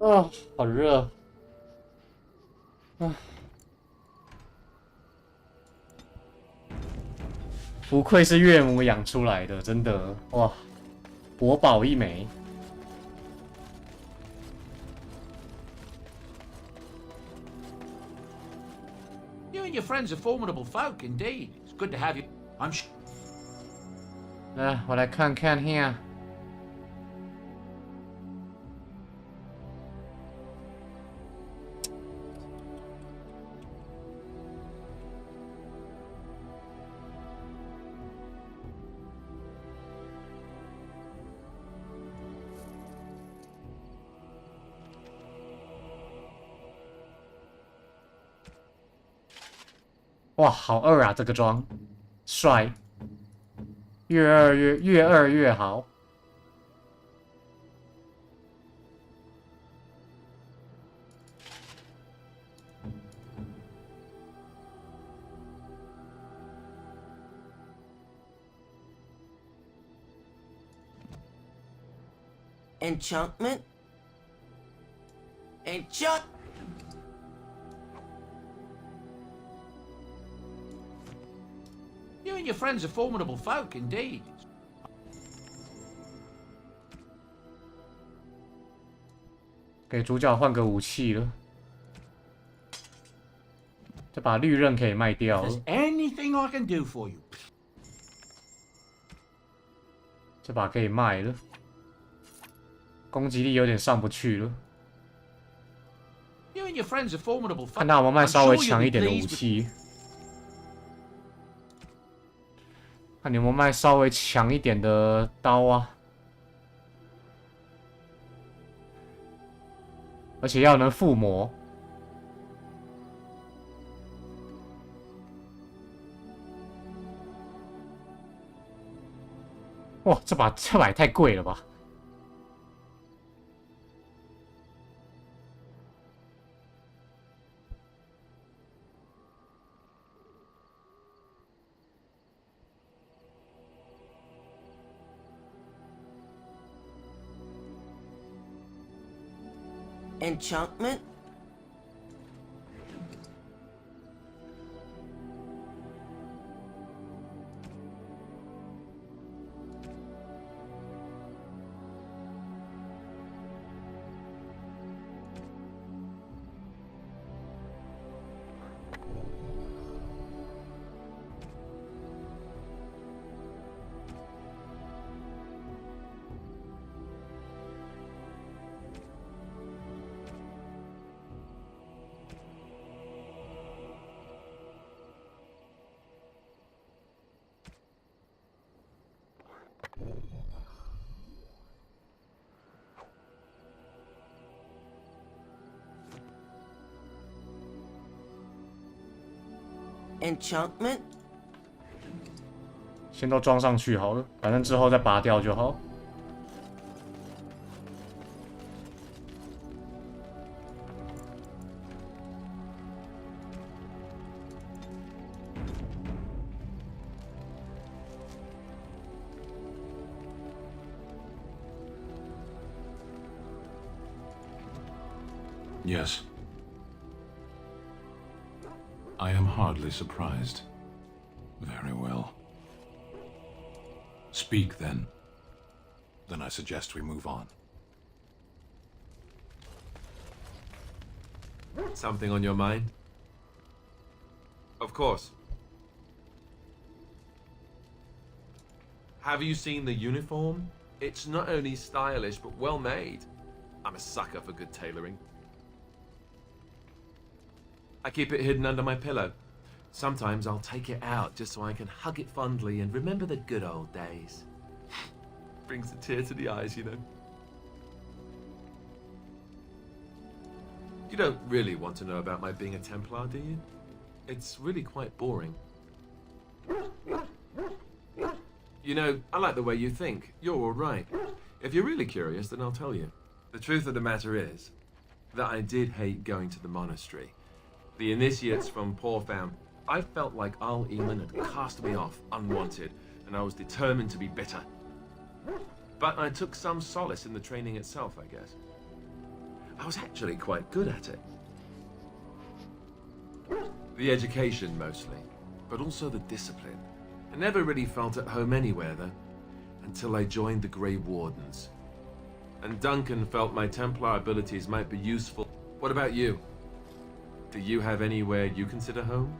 啊，好热。啊。不愧是岳母养出来的，真的哇，国宝一枚。You and your friends are formidable folk, indeed. It's good to have you. I'm sure. 来，我来看看 here。哇，好二啊！这个妆，帅，越二越好。Enchantment? Enchant? You and your friends are formidable folk, indeed. 给主角换个武器了，这把绿刃可以卖掉了。 There's anything I can do for you. 这把可以卖了，攻击力有点上不去了。 You and your friends are formidable folk. 看他有没有卖稍微强一点的武器。 看你有没有卖稍微强一点的刀啊，而且要能附魔。哇，这把也太贵了吧！ Enchantment? Enchantment? 先都装上去好了，反正之后再拔掉就好。Yes. I am hardly surprised. Very well. Speak, then. Then I suggest we move on. Something on your mind? Of course. Have you seen the uniform? It's not only stylish, but well made. I'm a sucker for good tailoring. I keep it hidden under my pillow. Sometimes I'll take it out just so I can hug it fondly and remember the good old days. Brings a tear to the eyes, you know. You don't really want to know about my being a Templar, do you? It's really quite boring. You know, I like the way you think. You're all right. If you're really curious, then I'll tell you. The truth of the matter is that I did hate going to the monastery. The initiates from Poor Fam, I felt like Al Eamon had cast me off unwanted, and I was determined to be bitter. But I took some solace in the training itself, I guess. I was actually quite good at it. The education, mostly, but also the discipline. I never really felt at home anywhere, though, until I joined the Grey Wardens. And Duncan felt my Templar abilities might be useful. What about you? Do you have anywhere you consider home?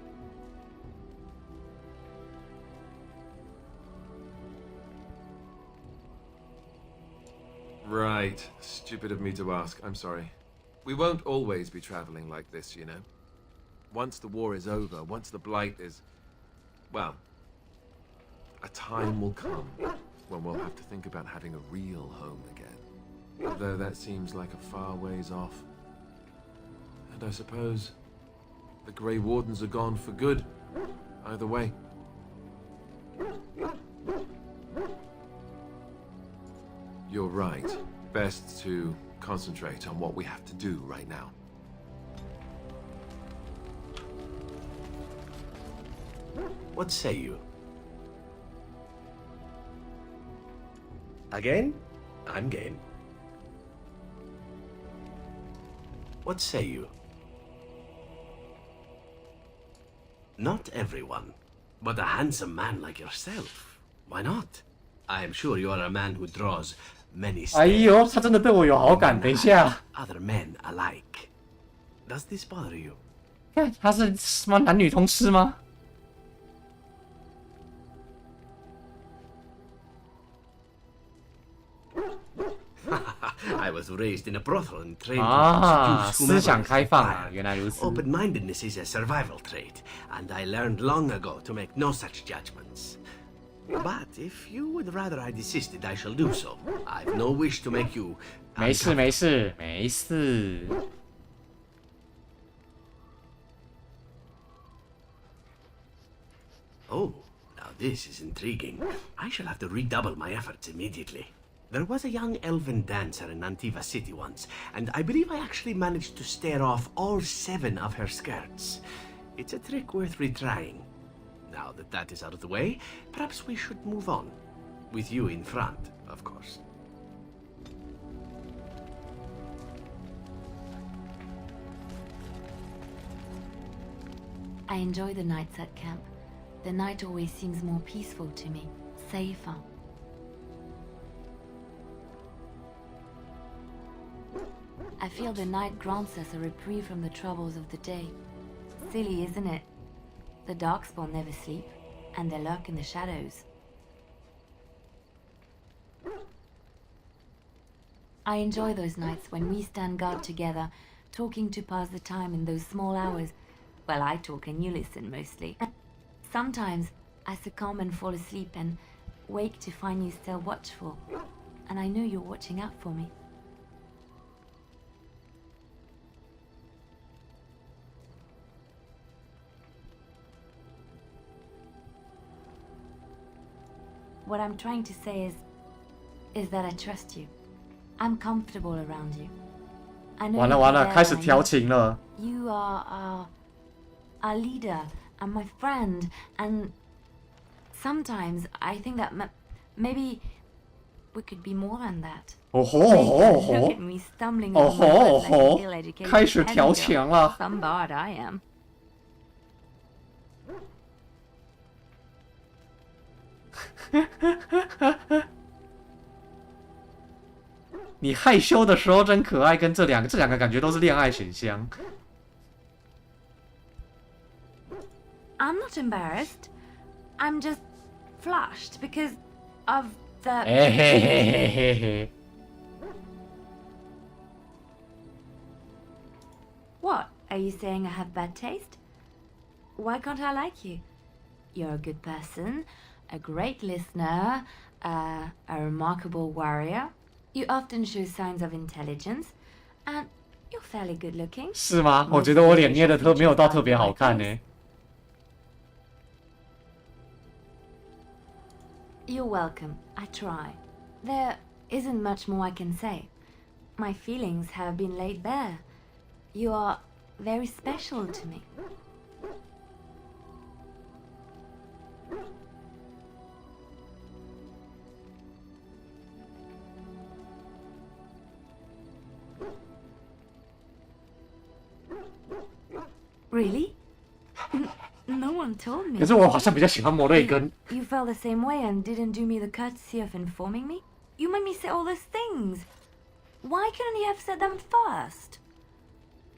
Right. Stupid of me to ask. I'm sorry. We won't always be traveling like this, you know. Once the war is over, once the Blight is... well, a time will come when we'll have to think about having a real home again. Although that seems like a far ways off. And I suppose the Grey Wardens are gone for good. Either way. You're right. Best to concentrate on what we have to do right now. What say you? Again? I'm game. What say you? Not everyone, but a handsome man like yourself. Why not? I am sure you are a man who draws many 哎呦，他真的对我有好感。等一下， other men alike. Does this bother you? 看他是什么男女通吃吗？ I was raised in a brothel and trained Ah, to seduce 思想开放啊， whomever 原来如此。 Open-mindedness is a survival trait, and I learned long ago to make no such judgments. But if you would rather I desisted, I shall do so. I've no wish to make you... 没事没事没事。 Oh, now this is intriguing. I shall have to redouble my efforts immediately. There was a young elven dancer in Antiva City once, and I believe I actually managed to stare off all 7 of her skirts. It's a trick worth retrying. Now that that is out of the way, perhaps we should move on. With you in front, of course. I enjoy the nights at camp. The night always seems more peaceful to me, safer. I feel the night grants us a reprieve from the troubles of the day. Silly, isn't it? The Darkspawn never sleep, and they lurk in the shadows. I enjoy those nights when we stand guard together, talking to pass the time in those small hours. Well, I talk and you listen mostly. Sometimes I succumb and fall asleep and wake to find you still watchful. And I know you're watching out for me. What I'm trying to say is that I trust you. I'm comfortable around you. I know 完了完了，开始调情了。 You are our leader and my friend, and sometimes I think that maybe we could be more than that. 哦吼哦吼 Look at me stumbling 哦 over 吼 my 哦 words like 吼 an ill-educated 开始调 peasant 情 girl. 了。 Some bard I am. 你害羞的时候真可爱，跟这两个感觉都是恋爱选项。 I'm not embarrassed. I'm just flushed because of the. 哎嘿嘿嘿嘿嘿。 What? Are you saying I have bad taste? Why can't I like you? You're a good person, a great listener, a remarkable warrior. You often show signs of intelligence, and you're fairly good looking. 是吗？我觉得我脸捏的没有到特别好看呢。You're welcome. I try. There isn't much more I can say. My feelings have been laid bare. You are very special to me. Really? No one told me. 可是我好像比较喜欢摩瑞根。You felt the same way and didn't do me the courtesy of informing me? You made me say all those things. Why couldn't you have said them first?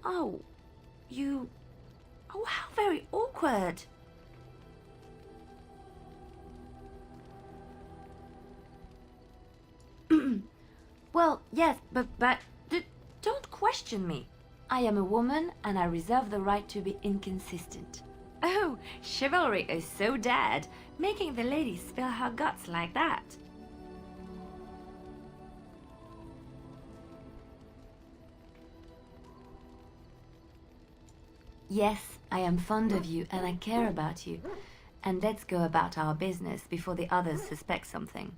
Oh, you... Oh, how very awkward. Well, yes, but don't question me. I am a woman and I reserve the right to be inconsistent. Oh, chivalry is so dead, making the lady spill her guts like that. Yes, I am fond of you and I care about you. And let's go about our business before the others suspect something.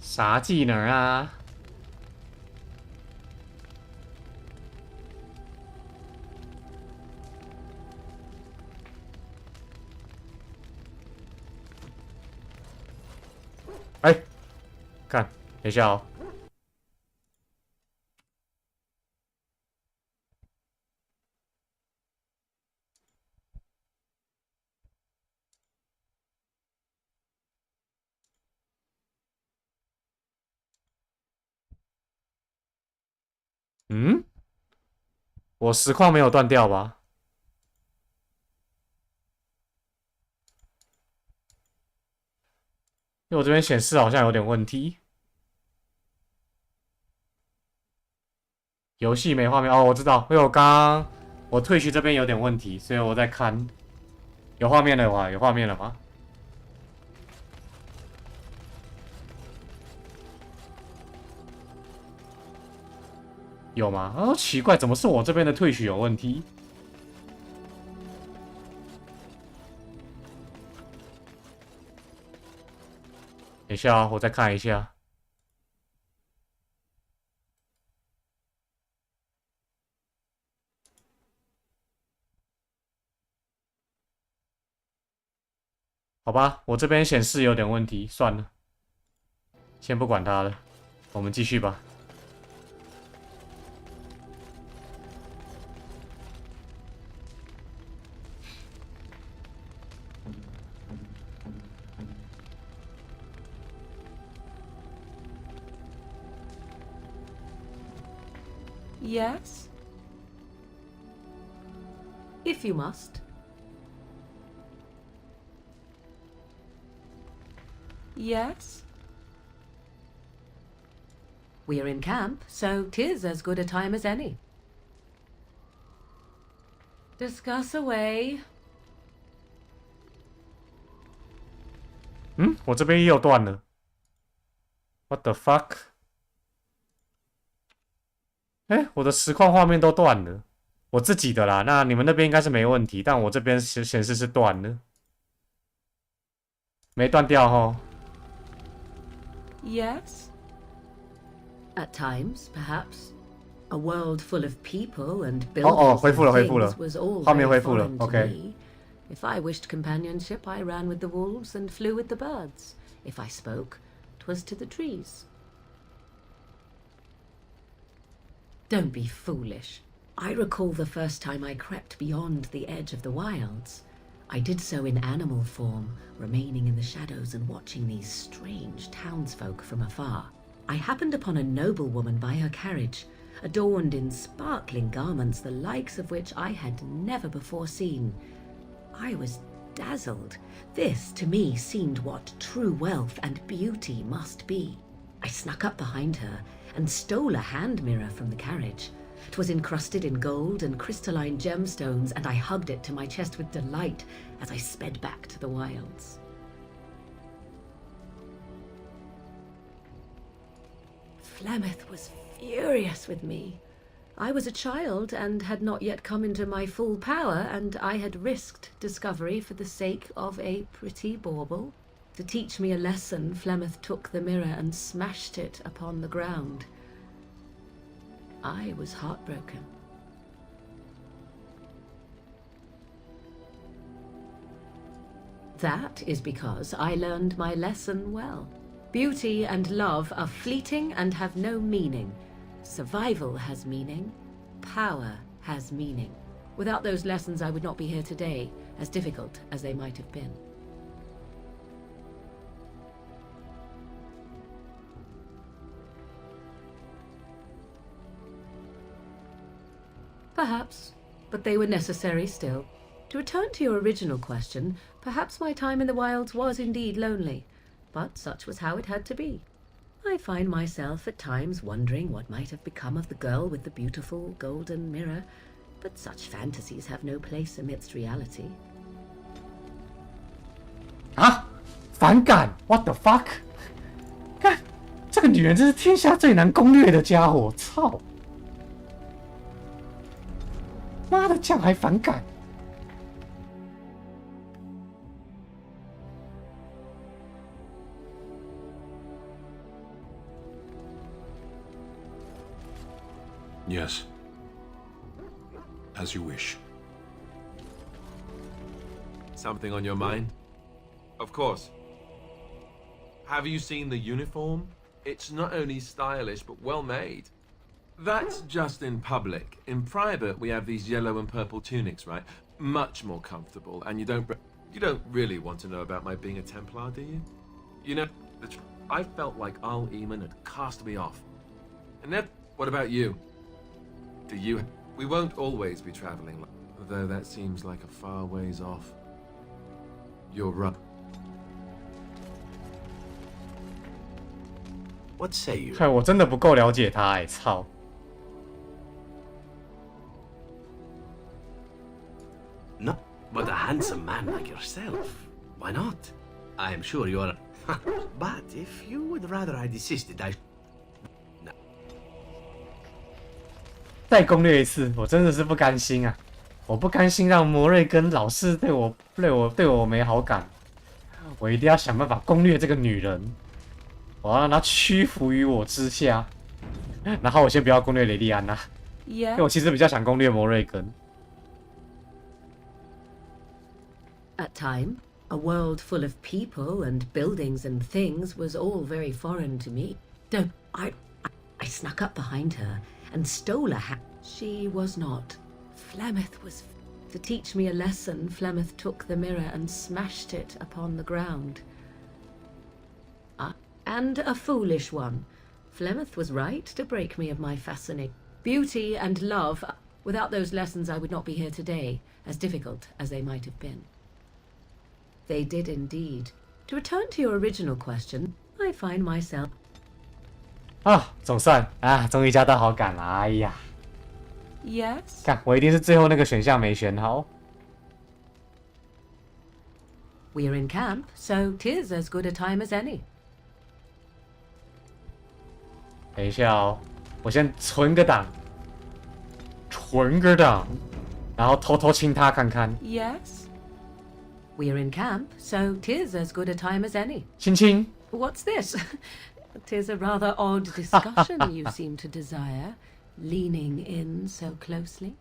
啥技能啊？哎，看，等一下哦。嗯，我实况没有断掉吧？因为我这边显示好像有点问题。游戏没画面哦，我知道，因为我刚刚我退去这边有点问题，所以我在看。有画面了吗？有画面了吗？有吗？哦，奇怪，怎么是我这边的退取有问题？等一下啊，我再看一下。好吧，我这边显示有点问题，算了，先不管它了，我们继续吧。Yes? If you must. Yes? We're in camp, so 'tis as good a time as any. Discuss away. 嗯，我这边也有断了。What the fuck？ 哎，我的实况画面都断了，我自己的啦。那你们那边应该是没问题，但我这边显示是断了，没断掉齁。Yes? At times, perhaps. A world full of people and buildings and things was all very foreign to me. If I wished companionship, I ran with the wolves and flew with the birds. If I spoke, 'twas to the trees. Don't be foolish. I recall the first time I crept beyond the edge of the wilds. I did so in animal form, remaining in the shadows and watching these strange townsfolk from afar. I happened upon a noblewoman by her carriage, adorned in sparkling garments the likes of which I had never before seen. I was dazzled. This, to me, seemed what true wealth and beauty must be. I snuck up behind her and stole a hand mirror from the carriage. 'Twas encrusted in gold and crystalline gemstones, and I hugged it to my chest with delight as I sped back to the wilds. Flemeth was furious with me. I was a child and had not yet come into my full power, and I had risked discovery for the sake of a pretty bauble. To teach me a lesson, Flemeth took the mirror and smashed it upon the ground. I was heartbroken. That is because I learned my lesson well. Beauty and love are fleeting and have no meaning. Survival has meaning. Power has meaning. Without those lessons, I would not be here today, as difficult as they might have been. Perhaps, but they were necessary still. To return to your original question, perhaps my time in the wilds was indeed lonely, but such was how it had to be. I find myself at times wondering what might have become of the girl with the beautiful golden mirror, but such fantasies have no place amidst reality. 啊，反感 ！What the fuck？ 看，这个女人真是天下最难攻略的家伙！操！妈的，这样还反感？ Yes. As you wish. Something on your mind? Of course. Have you seen the uniform? It's not only stylish, but well made. That's just in public. In private, we have these yellow and purple tunics, right? Much more comfortable, and you don't really want to know about my being a Templar, do you? You know, I felt like Al Eamon had cast me off. And then, what about you? Do you? We won't always be traveling, though that seems like a far ways off. You're right. What say you? 看我真的不够了解他哎，操！ No, but a handsome man like yourself. Why not? I am sure you are. But if you would rather I desisted, I. 再攻略一次，我真的是不甘心啊！我不甘心让摩瑞根老是对我没好感，我一定要想办法攻略这个女人，我要让她屈服于我之下。然后我先不要攻略雷利安娜，因为我其实比较想攻略摩瑞根。 At time, a world full of people and buildings and things was all very foreign to me. Don't I snuck up behind her and stole a hat. She was not. Flemeth was. To teach me a lesson, Flemeth took the mirror and smashed it upon the ground. And a foolish one. Flemeth was right to break me of my fascinating beauty and love. Without those lessons, I would not be here today, as difficult as they might have been. They did indeed. To return to your original question, I find myself... 啊，总算啊，终于加到好感了！哎呀 Yes. 看，我一定是最后那个选项没选好。We're in camp, so 'tis as good a time as any. 等一下哦，我先存个档，然后偷偷亲他看看。 Yes. We're in camp, so 'tis as good a time as any. 亲亲。 What's this? 'Tis a rather odd discussion you seem to desire, leaning in so closely.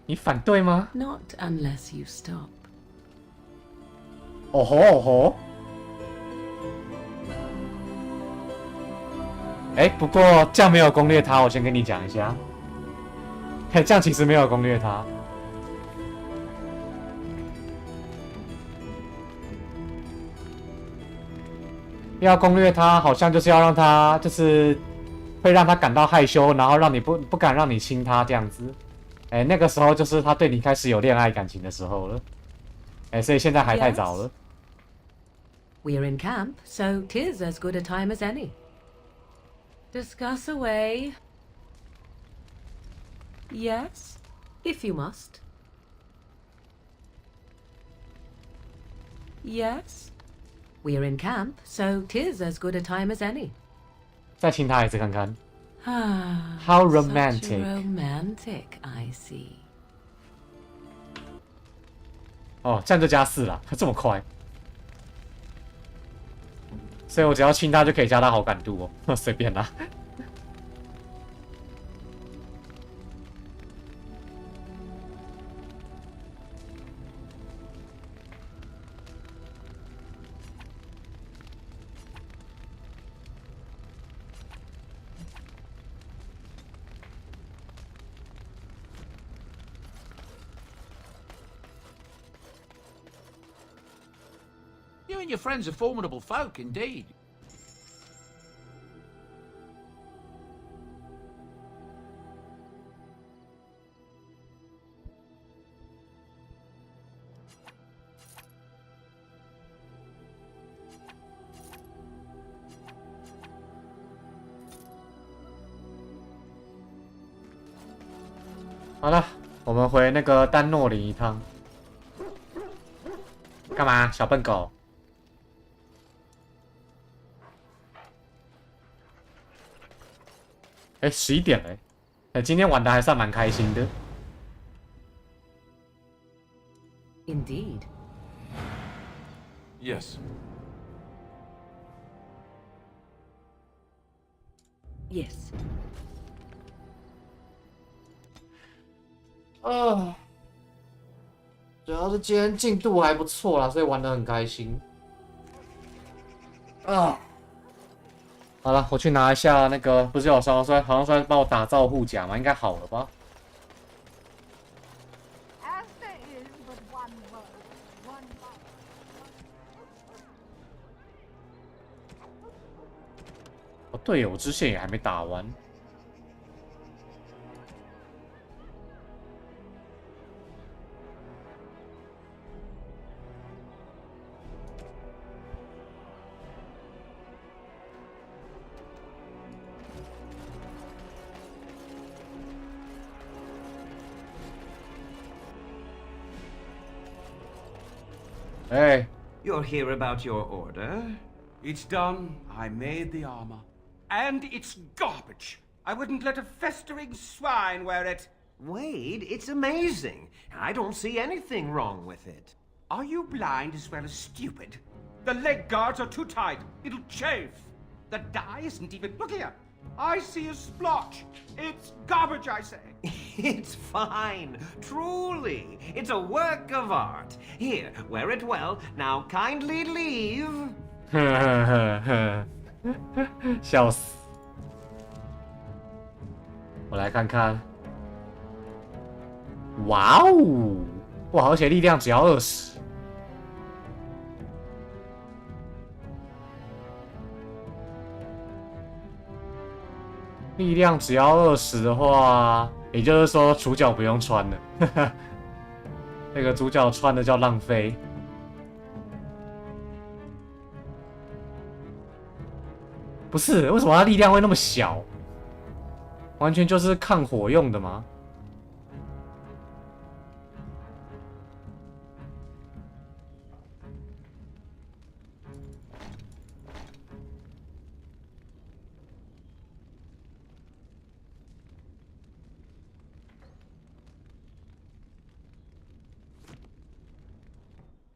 你反对吗？ Not unless you stop. 哦吼哦吼。哎，不过这样没有攻略他，我先跟你讲一下。嘿，这样其实没有攻略他。要攻略他，好像就是要让他，就是会让他感到害羞，然后让你不敢让你亲他这样子。哎，那个时候就是他对你开始有恋爱感情的时候了。哎，所以现在还太早了。We're in camp, so 'tis as good a time as any. Discuss away. Yes, if you must. Yes. We're in camp, so 'tis as good a time as any. 再亲他一次看看。Ah, How such romantic. romantic, I see. 哦，这样就加4了，这么快。所以我只要亲他就可以加他好感度哦，随便啦。You and your friends are formidable folk, indeed. “好了，我们回那个丹诺林一趟。干嘛，小笨狗？”哎，11点了，哎，今天玩的还算蛮开心的。Indeed. Yes. Yes. 主要是今天进度还不错啦，所以玩的很开心。好了，我去拿一下那个，不是有好像说帮我打造护甲吗？应该好了吧？哦，对耶，我支线也还没打完。Hey. You're here about your order? It's done. I made the armor. And it's garbage. I wouldn't let a festering swine wear it. Wade, it's amazing. I don't see anything wrong with it. Are you blind as well as stupid? The leg guards are too tight. It'll chafe. The dye isn't even... Look here. I see a splotch. It's garbage, I say. It's fine. Truly. It's a work of art. Here, wear it well. Now kindly leave. 笑死！我来看看。哇哦！哇，而且力量只要20。力量只要20的话，也就是说主角不用穿了。那个主角穿的叫浪费。不是，为什么他力量会那么小？完全就是抗火用的吗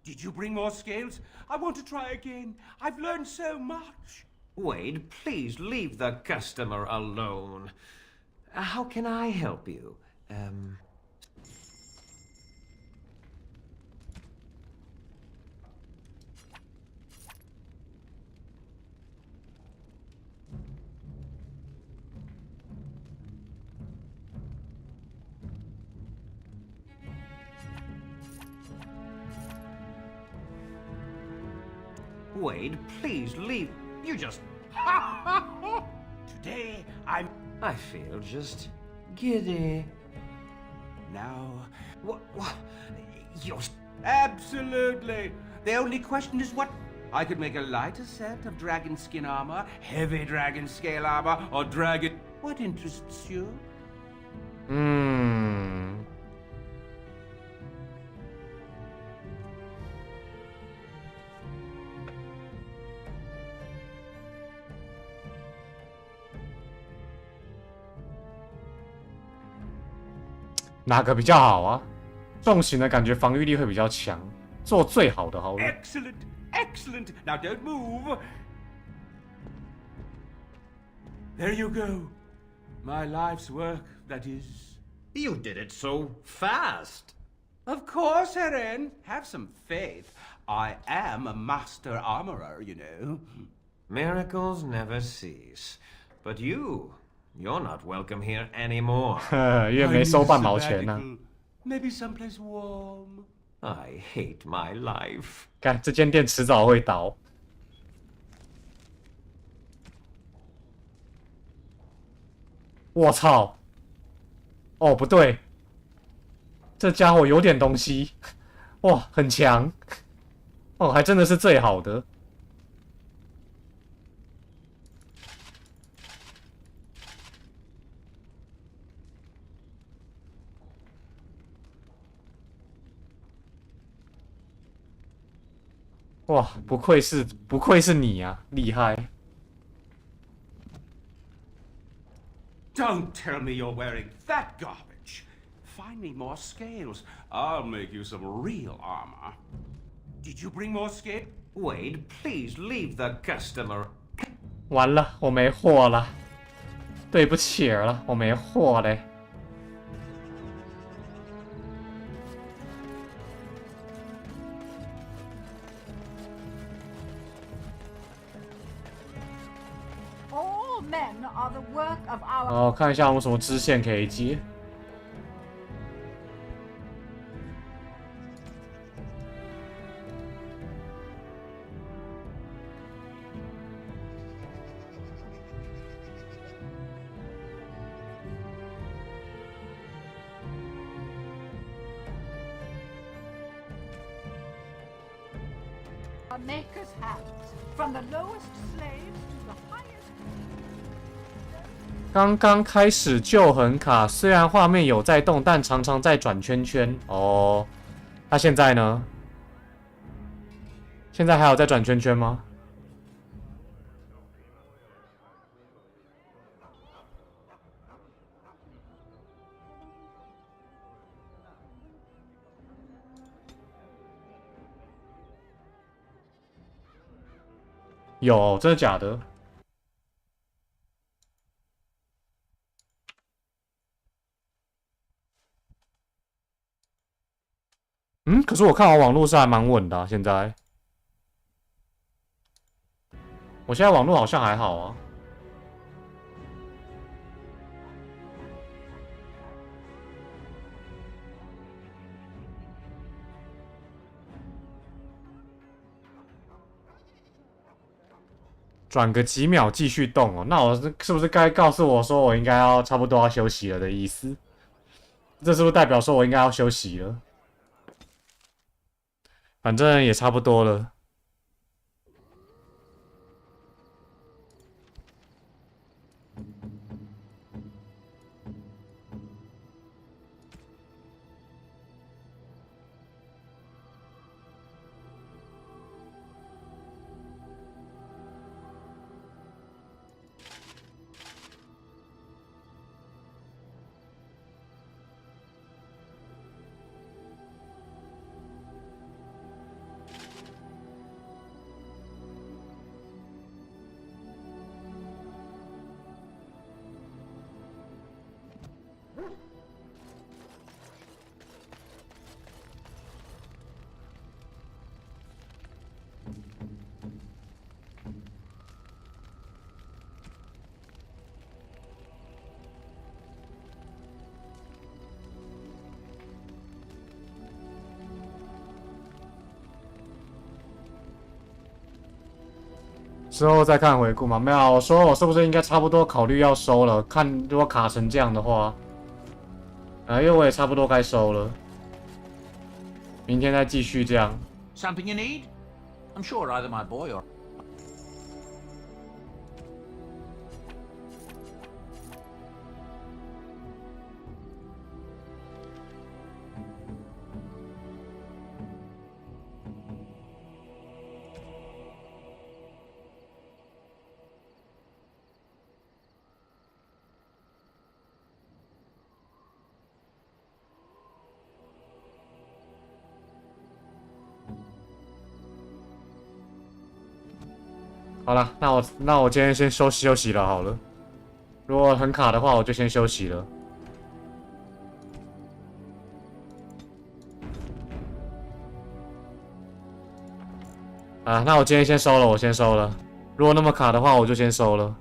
？Did you bring more scales? I want to try again. I've learned so much. Wade, please leave the customer alone. How can I help you? Wade, please leave. You just... Today, I feel just giddy. Now, what? You're... Absolutely. The only question is what... I could make a lighter set of dragon skin armor, heavy dragon scale armor, or dragon... What interests you? 哪个比较好啊？重型的感觉防御力会比较强，做最好的好了。Excellent, excellent. Now don't move. There you go. My life's work, that is. You did it so fast. Of course, Eren. Have some faith. I am a master armorer, you know. Miracles never cease. But you're not welcome here anymore. 因为没收半毛钱呢。Maybe someplace warm. I hate my life. 看这间店迟早会倒。我操！哦，不对，这家伙有点东西，哇，很强。哦，还真的是最好的。哇，不愧是你啊，厉害！ Don't tell me you're wearing that garbage. Find me more scales. I'll make you some real armor. Did you bring more scales? Wade, please leave the customer. 完了，我没货了，对不起了，我没货嘞。 哦，看一下我们什么支线可以接。A maker's hands, from the lowest slaves to the highest. 刚刚开始就很卡，虽然画面有在动，但常常在转圈圈。哦，那现在呢？现在还有在转圈圈吗？有，真的假的？ 嗯，可是我看网络是还蛮稳的啊，现在。我现在网络好像还好啊。转个几秒继续动哦，那我是不是该告诉我说我应该要差不多要休息了的意思？这是不是代表说我应该要休息了？ 反正也差不多了。之后再看回顾嘛？没有，我说我是不是应该差不多考虑要收了？看如果卡成这样的话，因为我也差不多该收了。明天再继续这样。Something you need? I'm sure either my boy or. 好了，那我今天先休息了好了。如果很卡的话，我就先休息了。啊，那我今天先收了，我先收了。如果那么卡的话，我就先收了。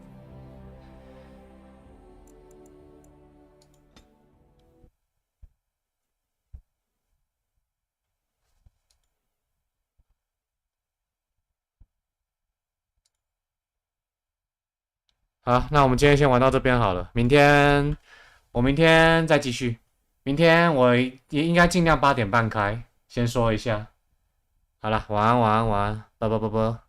好，那我们今天先玩到这边好了。我明天再继续。明天我也应该尽量8点半开，先说一下。好了，晚安，拜拜。